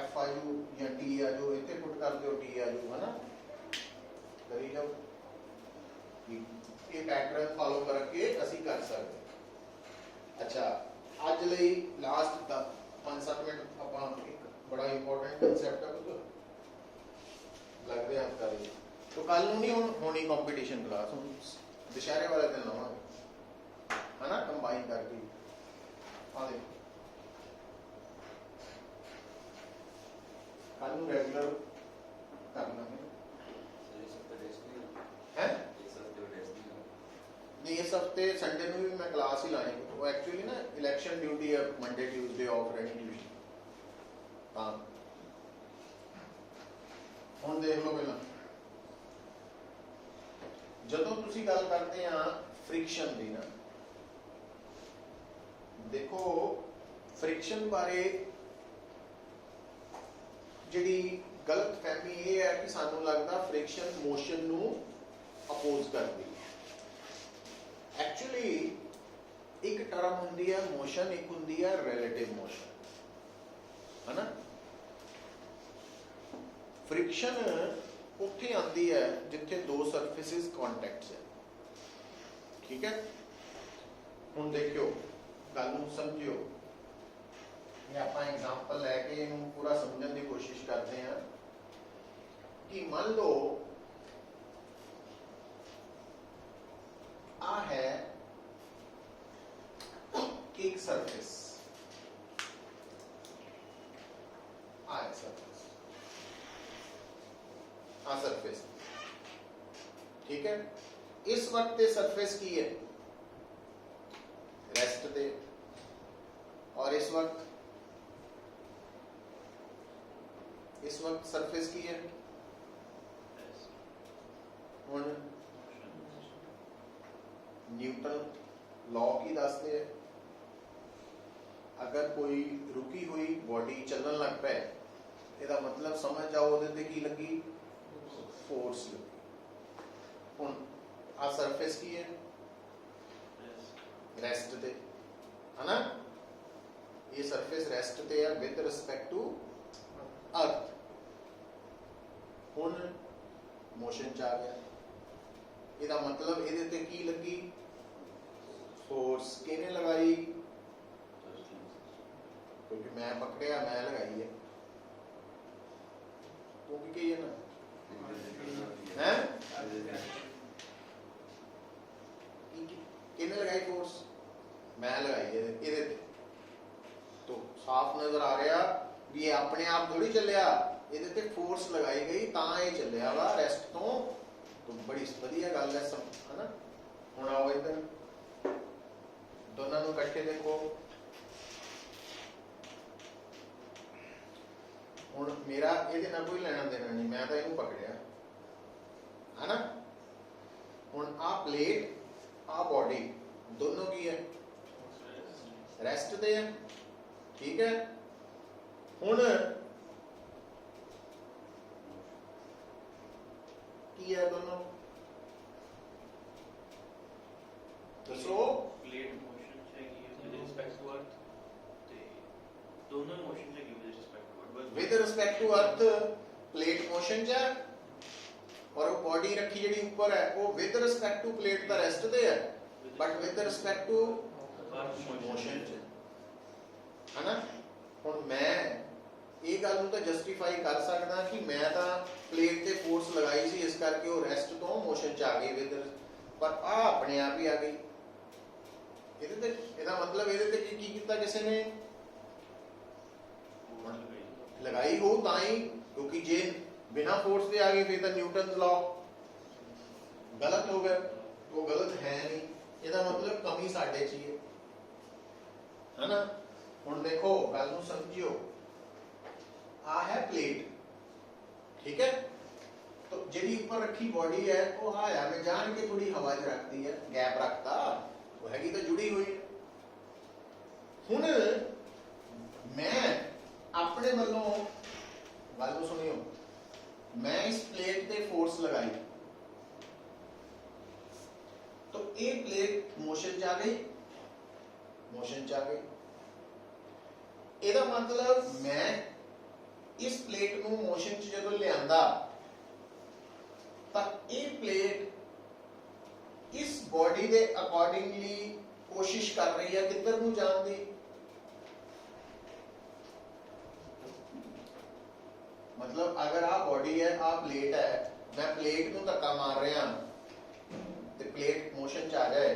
F आ जू या T आ जू, इतने पुट करते हो T आ जू, है ना, करी जाओ, ये पैटर्न फॉलो करके असी कर सकते। अच्छा ਅੱਜ ਲਈ ਲਾਸਟ 5-7 ਮਿੰਟ ਆਪਾਂ ਇੱਕ ਬੜਾ ਇੰਪੋਰਟੈਂਟ ਕਨਸੈਪਟ ਹੈ ਲੱਗਦੇ ਹੱਥ ਕਰੀ तो कल नहीं होनी कंपटीशन क्लास हम दशहरे वाले दिन लावांगे है ना कंबाइन करके हाँ देखो कल रेगुलर करना है नहीं इस हफ्ते संडे में भी मैं क्लास ही लानी वो एक्चुअली ना इलेक्शन ड्यूटी है मंडे ट्यूसडे ऑफ रहनी ड्यूटी हाँ हुण देख लो पहला ਜਦੋਂ ਤੁਸੀਂ ਗੱਲ ਕਰਦੇ ਆ ਫ੍ਰਿਕਸ਼ਨ ਦੀ ਨਾ ਦੇਖੋ ਫ੍ਰਿਕਸ਼ਨ ਬਾਰੇ ਜਿਹੜੀ ਗਲਤ ਫਹਿਮੀ ਇਹ ਹੈ ਕਿ ਸਾਨੂੰ ਲੱਗਦਾ ਫ੍ਰਿਕਸ਼ਨ ਮੋਸ਼ਨ ਨੂੰ ਅਪੋਜ਼ ਕਰਦੀ ਹੈ ਐਕਚੁਅਲੀ ਇੱਕ ਟਰਮ ਹੁੰਦੀ ਹੈ ਮੋਸ਼ਨ ਇੱਕ ਹੁੰਦੀ ਹੈ ਰਿਲੇਟਿਵ ਮੋਸ਼ਨ ਹੈ ਨਾ ਫ੍ਰਿਕਸ਼ਨ ਉੱਥੇ ਆਉਂਦੀ ਹੈ ਜਿੱਥੇ ਦੋ ਸਰਫੇਸਿਸ ਕੰਟੈਕਟਸ ਹੈ ਠੀਕ ਹੈ ਹੁਣ ਦੇਖਿਓ ਗੱਲ ਨੂੰ ਸਮਝਿਓ ਇਹ ਆਪਾਂ ਐਗਜ਼ਾਮਪਲ ਲੈ ਕੇ ਇਹਨੂੰ ਪੂਰਾ ਸਮਝਣ ਦੀ ਕੋਸ਼ਿਸ਼ ਕਰਦੇ ਹਾਂ ਕਿ ਮੰਨ ਲਓ ਆ ਹੈ ਇੱਕ ਸਰਫੇਸ ਆ ਹੈ ਸਰਫੇਸ सरफेस ठीक है इस वक्त सरफेस की है रेस्ट दे और इस वक्त सरफेस की है हुण न्यूटन लॉ की दसते है अगर कोई रुकी हुई बॉडी चलन लग पे ਇਹਦਾ मतलब समझ जाओ ਉਹਦੇ ਤੇ ਕੀ ਲੱਗੀ फोर्स हुण आ सरफेस की है रेस्ट ते है ना ये सरफेस रेस्ट ते है विद रिस्पेक्ट टू अर्थ हुण मोशन च आ गया ਇਹਦਾ मतलब ਇਹਦੇ ਤੇ ਕੀ ਲੱਗੀ फोर्स किने लगाई क्योंकि मैं पकड़िया मैं लगाई है तो भी कही है ना किने लगाई फोर्स मैं लगाई है तो साफ नजर आ रहा भी ये अपने आप थोड़ी चलिया ਇਹਦੇ ਤੇ फोर्स लगाई गई ਤਾਂ ਇਹ ਚੱਲਿਆ ਵਾ ਰੈਸਟ ਤੋਂ बड़ी ਵਧੀਆ ਗੱਲ ਹੈ है ना ਹੁਣ ਆਓ ਇਧਰ ਦੋਨਾਂ ਨੂੰ ਇਕੱਠੇ ਦੇਖੋ ਹੁਣ ਮੇਰਾ ਇਹਦੇ ਨਾਲ ਕੋਈ ਲੈਣਾ ਦੇਣਾ ਨਹੀਂ ਮੈਂ ਤਾਂ ਇਹਨੂੰ ਪਕੜਿਆ है ना हुण आ प्लेट आ बॉडी दोनों की है रेस्ट दे है ठीक है हुण की है दोनों दसो प्लेट मोशन चाहिए विद रिस्पेक्ट टू अर्थ ते दोनों मोशन चाहिए with respect to earth with respect to earth plate motion च और वो बॉडी रखी जी ऊपर है वो विद रिस्पेक्ट टू प्लेट का रेस्ट दे है but with respect to motion है ना हुण मैं ये गल नूं तां जस्टिफाई कर सकदा कि मैं तां प्लेट ते फोर्स लगाई सी इस करके वो रेस्ट तो मोशन च आ गई विद पर आ अपने आप ही आ गई ਇਹਦੇ ਤੇ ਇਹਦਾ मतलब ਇਹਦੇ ਤੇ ਕੀ ਕੀਤਾ ਕਿਸੇ ਨੇ लगाई हो ताई क्योंकि जे बिना फोर्स के आ गई फिर तो न्यूटन लॉ गलत हो गया वो गलत है नहीं ਇਹਦਾ मतलब कमी साडे च ही है ना हुण देखो गल नूं समझियो आ है प्लेट ठीक है तो जिहड़ी ऊपर रखी बॉडी है वो आया मैं जान के थोड़ी हवा च रख दी है गैप रखता वो हैगी तो जुड़ी हुई है हुण मैं अपने वालों गल नूं सुनियो मैं इस प्लेट पे फोर्स लगाई तो ये प्लेट मोशन च आ गई मोशन च आ गई ਇਹਦਾ मतलब मैं इस प्लेट ਨੂੰ मोशन च ਜਦੋਂ ਲਿਆਂਦਾ ਤਾਂ ਇਹ प्लेट इस बॉडी ਦੇ अकॉर्डिंगली कोशिश कर रही है किधर ਨੂੰ ਜਾਣ ਦੀ मतलब अगर आ बॉडी है, आ प्लेट है, मैं प्लेट ਨੂੰ ਧੱਕਾ ਮਾਰ ਰਿਹਾ ਤੇ ਪਲੇਟ ਮੋਸ਼ਨ ਚ ਆ ਜਾਏ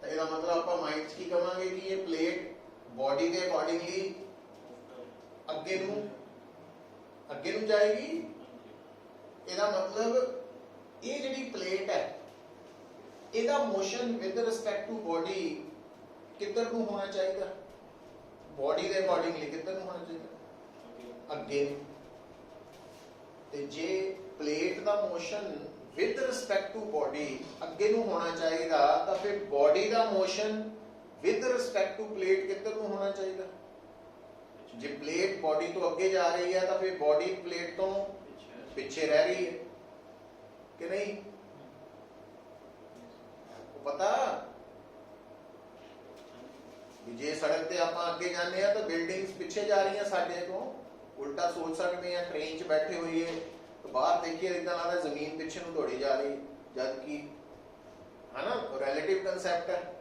ਤਾਂ ਇਹਦਾ ਮਤਲਬ ਆਪਾਂ ਮਾਈਂਡ 'ਚ ਕੀ ਕਵਾਂਗੇ ਕਿ ਇਹ ਪਲੇਟ ਬੋਡੀ ਦੇ ਅਕੋਰਡਿੰਗਲੀ ਅੱਗੇ ਨੂੰ ਜਾਏਗੀ। ਇਹਦਾ ਮਤਲਬ ਇਹ ਜਿਹੜੀ ਪਲੇਟ ਹੈ ਇਹਦਾ motion with respect to body ਕਿੱਧਰ ਨੂੰ ਹੋਣਾ ਚਾਹੀਦਾ? ਬੋਡੀ ਦੇ ਅਕੋਰਡਿੰਗਲੀ ਕਿੱਧਰ ਨੂੰ ਹੋਣਾ ਚਾਹੀਦਾ? ਅੱਗੇ ਨੂੰ। ਤੇ ਜੇ ਪਲੇਟ ਦਾ motion with respect to body ਅੱਗੇ ਨੂੰ ਹੋਣਾ ਚਾਹੀਦਾ ਤਾਂ ਫਿਰ ਬੋਡੀ ਦਾ motion with respect to plate ਕਿੱਧਰ ਨੂੰ ਹੋਣਾ ਚਾਹੀਦਾ? ਜੇ ਪਲੇਟ ਬੋਡੀ ਤੋਂ ਅੱਗੇ ਜਾ ਰਹੀ ਹੈ ਤਾਂ ਫਿਰ ਬੋਡੀ ਪਲੇਟ ਤੋਂ ਪਿੱਛੇ ਰਹਿ ਰਹੀ ਹੈ ਕਿ ਨਹੀਂ? ਪਤਾ ਵੀ ਜੇ ਸੜਕ ਤੇ ਆਪਾਂ ਅੱਗੇ ਜਾਂਦੇ ਆ ਤਾਂ ਬਿਲਡਿੰਗਸ ਪਿੱਛੇ ਜਾ ਰਹੀਆਂ ਸਾਡੇ ਤੋਂ। ਉਲਟਾ ਸੋਚ ਸਕਦੇ ਆ, ਟ੍ਰੇਨ 'ਚ ਬੈਠੇ ਹੋਈਏ ਤਾਂ ਬਾਹਰ ਦੇਖੀਏ ਇਦਾਂ ਲੱਗਦਾ ਜ਼ਮੀਨ ਪਿੱਛੇ ਨੂੰ ਦੌੜੀ ਜਾ ਰਹੀ, ਜਦ ਕਿ ਹਨਾ ਰਿਲੇਟਿਵ ਕਨਸੈਪਟ ਹੈ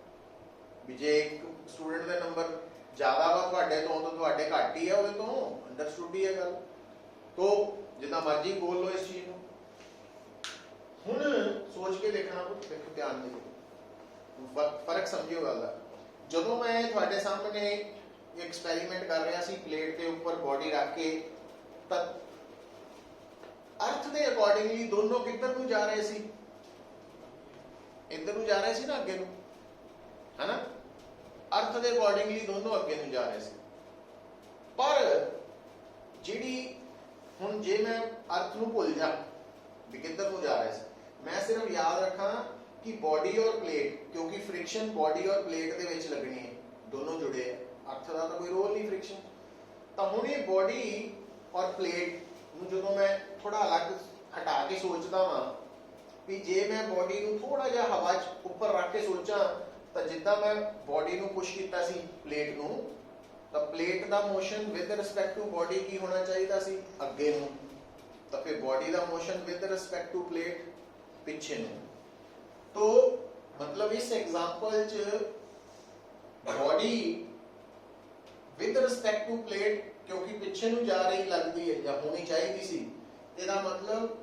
ਵੀ ਜੇ ਇੱਕ ਸਟੂਡੈਂਟ ਦੇ ਨੰਬਰ ਜ਼ਿਆਦਾ ਵਾ ਤੁਹਾਡੇ ਤੋਂ ਤਾਂ ਤੁਹਾਡੇ ਘੱਟ ਹੀ ਹੈ ਉਹਦੇ ਤੋਂ, ਅੰਡਰਸਟੂਡ ਹੀ ਹੈ ਗੱਲ। ਤੋਂ ਜਿੱਦਾਂ ਮਰਜ਼ੀ ਬੋਲ ਲਓ ਇਸ ਚੀਜ਼ ਨੂੰ। ਹੁਣ ਸੋਚ ਕੇ ਦੇਖਣਾ, ਦੇਖੋ ਧਿਆਨ ਦਿਓ, ਫਰਕ ਸਮਝਿਓ ਗੱਲ ਦਾ। ਜਦੋਂ ਮੈਂ ਤੁਹਾਡੇ ਸਾਹਮਣੇ ਐਕਸਪੈਰੀਮੈਂਟ ਕਰ ਰਿਹਾ ਸੀ ਪਲੇਟ ਦੇ ਉੱਪਰ ਬੋਡੀ ਰੱਖ ਕੇ, ਤਾਂ ਅਰਥ ਦੇ ਅਕੋਰਡਿੰਗਲੀ ਦੋਨੋਂ ਕਿੱਧਰ ਨੂੰ ਜਾ ਰਹੇ ਸੀ? ਇੱਧਰ ਨੂੰ ਜਾ ਰਹੇ ਸੀ ਨਾ, ਅੱਗੇ ਨੂੰ, ਹੈਨਾ? ਅਰਥ ਦੇ ਅਕੋਰਡਿੰਗਲੀ ਦੋਨੋਂ ਅੱਗੇ ਨੂੰ ਜਾ ਰਹੇ ਸੀ। ਪਰ ਜਿਹੜੀ ਹੁਣ ਜੇ ਮੈਂ ਅਰਥ ਨੂੰ ਭੁੱਲ ਜਾ ਵੀ ਕਿੱਧਰ ਨੂੰ ਜਾ ਰਿਹਾ ਸੀ, ਮੈਂ ਸਿਰਫ ਯਾਦ ਰੱਖਾਂ ਕਿ ਬੋਡੀ ਔਰ ਪਲੇਟ, ਕਿਉਂਕਿ ਫ੍ਰਿਕਸ਼ਨ ਬੋਡੀ ਔਰ ਪਲੇਟ ਦੇ ਵਿੱਚ ਲੱਗਣੀ ਹੈ, ਦੋਨੋਂ ਜੁੜੇ ਹੈ, ਅਰਥ ਦਾ ਤਾਂ ਕੋਈ ਰੋਲ ਨਹੀਂ ਫ੍ਰਿਕਸ਼ਨ। ਤਾਂ ਹੁਣ ਇਹ ਬੋਡੀ ਔਰ ਪਲੇਟ ਨੂੰ ਜਦੋਂ ਮੈਂ ਥੋੜਾ ਅਲੱਗ ਹਟਾ ਕੇ ਸੋਚਦਾ ਵਾਂ ਵੀ ਜੇ ਮੈਂ ਬੋਡੀ ਨੂੰ ਥੋੜਾ ਜਿਹਾ ਹਵਾ 'ਚ ਉੱਪਰ ਰੱਖ ਕੇ ਸੋਚਾਂ ਤਾਂ ਜਿੱਦਾਂ ਮੈਂ ਬੋਡੀ ਨੂੰ ਪੁਸ਼ ਕੀਤਾ ਸੀ ਪਲੇਟ ਨੂੰ, ਤਾਂ ਪਲੇਟ ਦਾ motion with respect to body ਕੀ ਹੋਣਾ ਚਾਹੀਦਾ ਸੀ? ਅੱਗੇ ਨੂੰ। ਤਾਂ ਫਿਰ ਬੋਡੀ ਦਾ motion with respect to plate ਪਿੱਛੇ ਨੂੰ। तो मतलब इस एग्जांपल च body with respect to plate क्योंकि पिछे ਨੂੰ ਜਾ ਰਹੀ ਲੱਗਦੀ ਹੈ ਜਾਂ ਹੋਣੀ ਚਾਹੀਦੀ ਸੀ, ਇਹਦਾ ਮਤਲਬ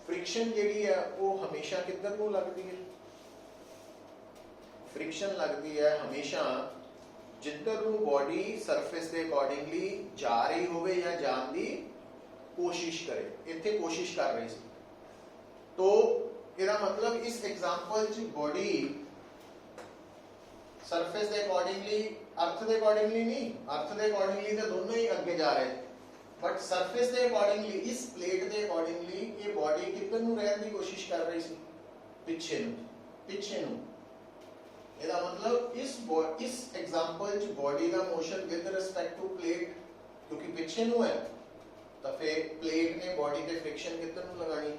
ਫ੍ਰਿਕਸ਼ਨ ਜਿਹੜੀ ਹੈ ਉਹ ਹਮੇਸ਼ਾ ਕਿੱਧਰ ਨੂੰ ਲੱਗਦੀ ਹੈ? ਫ੍ਰਿਕਸ਼ਨ ਲੱਗਦੀ ਹੈ ਹਮੇਸ਼ਾ ਜਿੱਧਰ ਨੂੰ ਬੋਡੀ ਸਰਫੇਸ ਦੇ ਅਕੋਰਡਿੰਗਲੀ ਜਾ ਰਹੀ ਹੋਵੇ ਜਾਂ ਜਾਣ ਦੀ ਕੋਸ਼ਿਸ਼ ਕਰੇ। ਇੱਥੇ ਕੋਸ਼ਿਸ਼ ਕਰ ਰਹੀ ਸੀ, तो ਇਹਦਾ ਮਤਲਬ ਇਸ ਐਗਜ਼ਾਮਪਲ 'ਚ ਬੋਡੀ ਸਰਫੇਸ ਦੇ ਅਕੋਰਡਿੰਗਲੀ, ਅਰਥ ਦੇ ਅਕੋਰਡਿੰਗਲੀ ਨਹੀਂ, ਅਰਥ ਦੇ ਅਕੋਰਡਿੰਗਲੀ ਤਾਂ ਦੋਨੋਂ ਹੀ ਅੱਗੇ ਜਾ ਰਹੇ, ਬਟ ਸਰਫੇਸ ਦੇ ਅਕੋਰਡਿੰਗਲੀ, ਇਸ ਪਲੇਟ ਦੇ ਅਕੋਰਡਿੰਗਲੀ ਇਹ ਬੋਡੀ ਕਿੱਧਰ ਨੂੰ ਰਹਿਣ ਦੀ ਕੋਸ਼ਿਸ਼ ਕਰ ਰਹੀ ਸੀ? ਪਿੱਛੇ ਨੂੰ, ਪਿੱਛੇ ਨੂੰ। ਇਹਦਾ ਮਤਲਬ ਇਸ ਐਗਜ਼ਾਮਪਲ 'ਚ ਬੋਡੀ ਦਾ motion with respect to plate ਕਿਉਂਕਿ ਪਿੱਛੇ ਨੂੰ ਹੈ, ਤਾਂ ਫਿਰ ਪਲੇਟ ਨੇ ਬੋਡੀ ਤੇ ਫ੍ਰਿਕਸ਼ਨ ਕਿੱਧਰ ਨੂੰ ਲਗਾਣੀ?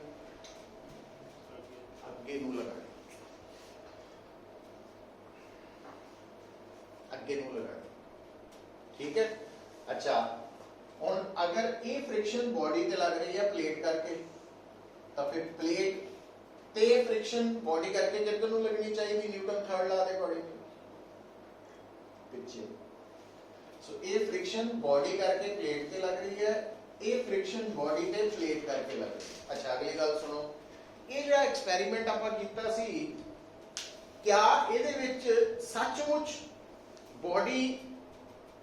ਅੱਗੇ ਨੂੰ ਲਗਾਣੀ, ਅੱਗੇ ਨੂੰ ਲਗਾਣੀ। ਠੀਕ ਹੈ? ਅੱਛਾ, ਹੁਣ ਅਗਰ ਇਹ ਫ੍ਰਿਕਸ਼ਨ ਬੋਡੀ ਤੇ ਲੱਗ ਰਹੀ ਹੈ ਪਲੇਟ ਕਰਕੇ, ਤਾਂ ਫਿਰ ਪਲੇਟ ਤੇ ਫ੍ਰਿਕਸ਼ਨ ਬੋਡੀ ਕਰਕੇ ਕਿੱਧਰ ਨੂੰ ਲੱਗਣੀ ਚਾਹੀਦੀ ਨਿਊਟਨ ਥਰਡ ਲਾ ਦੇ ਅਕੋਰਡਿੰਗ? ਪਿੱਛੇ। ਸੋ ਇਹ ਫ੍ਰਿਕਸ਼ਨ ਬੋਡੀ ਕਰਕੇ ਪਲੇਟ ਤੇ ਲੱਗ ਰਹੀ ਹੈ, ਇਹ ਫ੍ਰਿਕਸ਼ਨ ਬੋਡੀ ਤੇ ਪਲੇਟ ਕਰਕੇ ਲੱਗ ਰਹੀ ਹੈ। ਅੱਛਾ, ਅਗਲੀ ਗੱਲ ਸੁਣੋ। ਇਹ ਜਿਹੜਾ ਐਕਸਪੈਰੀਮੈਂਟ ਆਪਾਂ ਕੀਤਾ ਸੀ, ਕਿਆ ਇਹਦੇ ਵਿੱਚ ਸੱਚਮੁੱਚ ਬੋਡੀ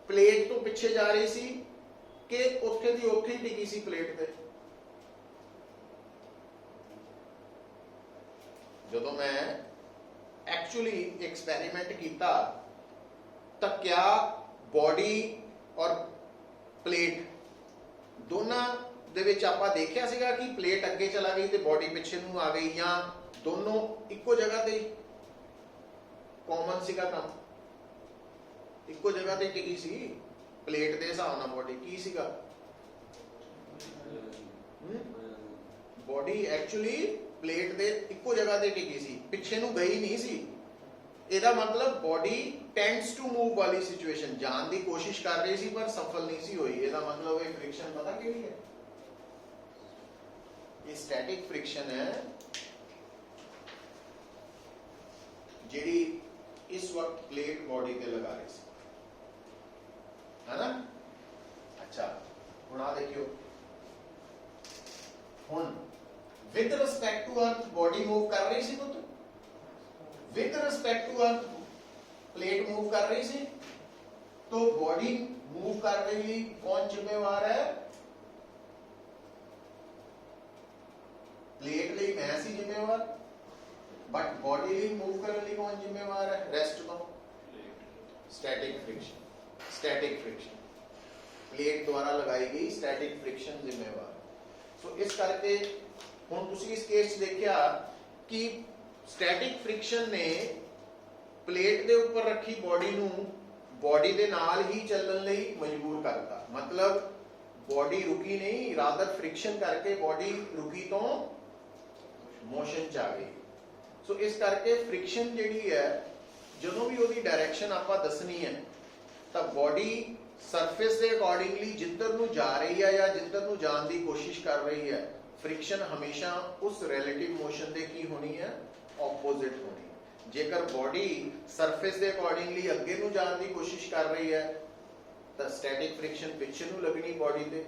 ਪਲੇਟ ਤੋਂ ਪਿੱਛੇ ਜਾ ਰਹੀ ਸੀ ਕਿ ਉੱਥੇ ਦੀ ਉੱਥੇ ਹੀ ਟਿਕੀ ਸੀ ਪਲੇਟ ਤੇ? ਜਦੋਂ ਮੈਂ ਐਕਚੁਅਲੀ ਐਕਸਪੈਰੀਮੈਂਟ ਕੀਤਾ ਤਾਂ ਕਿਆ ਬੋਡੀ ਔਰ ਪਲੇਟ ਦੋਨਾਂ ਦੇ ਵਿੱਚ ਆਪਾਂ ਦੇਖਿਆ ਸੀਗਾ ਕਿ ਪਲੇਟ ਅੱਗੇ ਚਲਾ ਗਈ ਤੇ ਬੋਡੀ ਪਿੱਛੇ ਨੂੰ ਆ ਗਈ, ਜਾਂ ਦੋਨੋਂ ਇੱਕੋ ਜਗ੍ਹਾ ਤੇ ਕਾਮਨ ਸੀਗਾ ਕੰਮ? ਇੱਕੋ ਜਗ੍ਹਾ ਤੇ ਟਿਕੀ ਸੀ ਪਲੇਟ ਦੇ ਹਿਸਾਬ ਨਾਲ ਬੋਡੀ ਕੀ ਸੀਗਾ? ਬੋਡੀ ਐਕਚੁਅਲੀ ਪਲੇਟ ਦੇ ਇੱਕੋ ਜਗ੍ਹਾ ਤੇ ਟਿਕੀ ਸੀ, ਪਿੱਛੇ ਨੂੰ ਗਈ ਨਹੀਂ ਸੀ। ਇਹਦਾ ਮਤਲਬ ਬੋਡੀ ਟੈਂਡਸ ਟੂ ਮੂਵ ਵਾਲੀ ਸਿਚੁਏਸ਼ਨ, ਜਾਣ ਦੀ ਕੋਸ਼ਿਸ਼ ਕਰ ਰਹੀ ਸੀ ਪਰ ਸਫਲ ਨਹੀਂ ਸੀ ਹੋਈ। ਇਹਦਾ ਮਤਲਬ ਇਹ ਫ੍ਰਿਕਸ਼ਨ ਪਤਾ ਕਿਹੜੀ ਹੈ? ਇਹ ਸਟੈਟਿਕ ਫ੍ਰਿਕਸ਼ਨ ਹੈ ਜਿਹੜੀ ਇਸ ਵਕਤ ਪਲੇਟ ਬੋਡੀ ਤੇ ਲਗਾ ਰਹੀ ਸੀ, है ना? अच्छा, ਹੁਣ ਆ ਦੇਖਿਓ, with respect to earth body move ਕਰ ਰਹੀ ਸੀ ਪੁੱਤ, with respect to earth plate move कर रही सी, तो बॉडी मूव करने लिए कौन जिम्मेवार है? प्लेट लिए मैं सी जिम्मेवार, बट बॉडी लिए मूव करने लिए कौन जिम्मेवार है? रेस्ट तो static friction, static friction plate द्वारा लगाई गई स्टैटिक फ्रिक्शन जिम्मेवार। सो इस करके हुण तुसीं इस केस देखिया कि स्टैटिक फ्रिक्शन ने प्लेट दे ऊपर रखी बॉडी नू बॉडी दे नाल ही चलण लई मजबूर करता, मतलब बॉडी रुकी नहीं, रादर फ्रिक्शन करके बॉडी रुकी तो मोशन च आ गई। सो इस करके फ्रिक्शन जिहड़ी है जदों भी उहदी डायरैक्शन आपां दसनी है तां बॉडी सरफेस दे अकॉर्डिंगली जिधर नू जा रही है या जिधर नू जाण दी कोशिश कर रही है, फ्रिक्शन हमेशा उस रिलेटिव मोशन दे की होनी है, ऑपोजिट होनी। जेकर बॉडी सरफेस दे अकॉर्डिंगली अगे नू जाण दी कोशिश कर रही है तो स्टैटिक फ्रिक्शन पिछे नू लगनी बॉडी ते,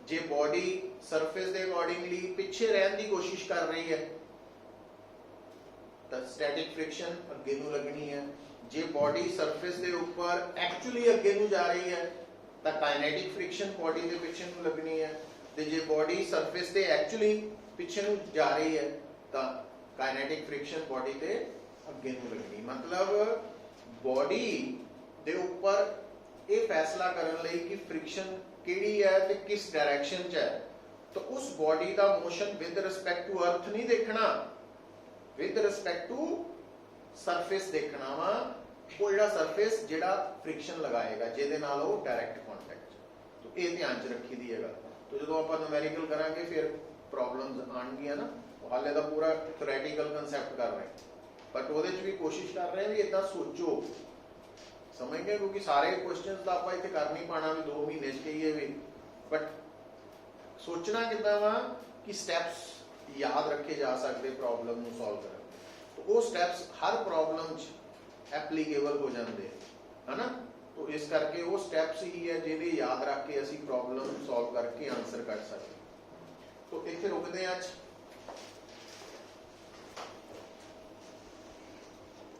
जे बॉडी सरफेस दे अकॉर्डिंगली पिछे रहन दी कोशिश कर रही है तो स्टैटिक फ्रिक्शन अगे नू लगनी है। जे बॉडी सरफेस दे ऊपर एक्चुअली अगे नू जा रही है तो काइनेटिक फ्रिक्शन बॉडी दे पिछे नू लगनी है, ते जे बॉडी सरफेस दे एक्चुअली पिछे नू जा रही है तो काइनेटिक फ्रिक्शन बॉडी ते अगे नू लगनी। मतलब बॉडी दे ऊपर ये फैसला करने लई कि फ्रिक्शन किहड़ी है ते किस डायरेक्शन च है, तो उस बॉडी का motion with respect to earth नहीं देखना, विद रिस्पेक्ट टू सरफेस देखना वा, वो जिहड़ा सरफेस जिहड़ा फ्रिक्शन लगाएगा जिहदे नाल वो डायरैक्ट कॉन्टैक्ट। तो ये ध्यान च रखी दी है। तो जो आप न्यूमेरिकल करांगे फिर प्रॉब्लम्स आउणगियां ना, हाले तो पूरा थ्योरैटिकल कंसैप्ट कर रहे हैं बट वो भी कोशिश कर रहे हैं भी इदा सोचो समझ गए, क्योंकि सारे क्वेश्चन तो आप इतने कर नहीं पाना भी 2 महीने कहिए भी, बट सोचना कितना वा कि स्टैप्स याद रखे जा सकते प्रॉब्लम को सॉल्व करने, तो वो स्टैप्स हर प्रॉब्लम एप्लीकेबल हो जाते है ना। तो इस करके वो स्टैप्स ही है जिन्हें याद रख के असी प्रॉब्लम सॉल्व करके आंसर कर सकते। तो इतने रुकते हैं आज।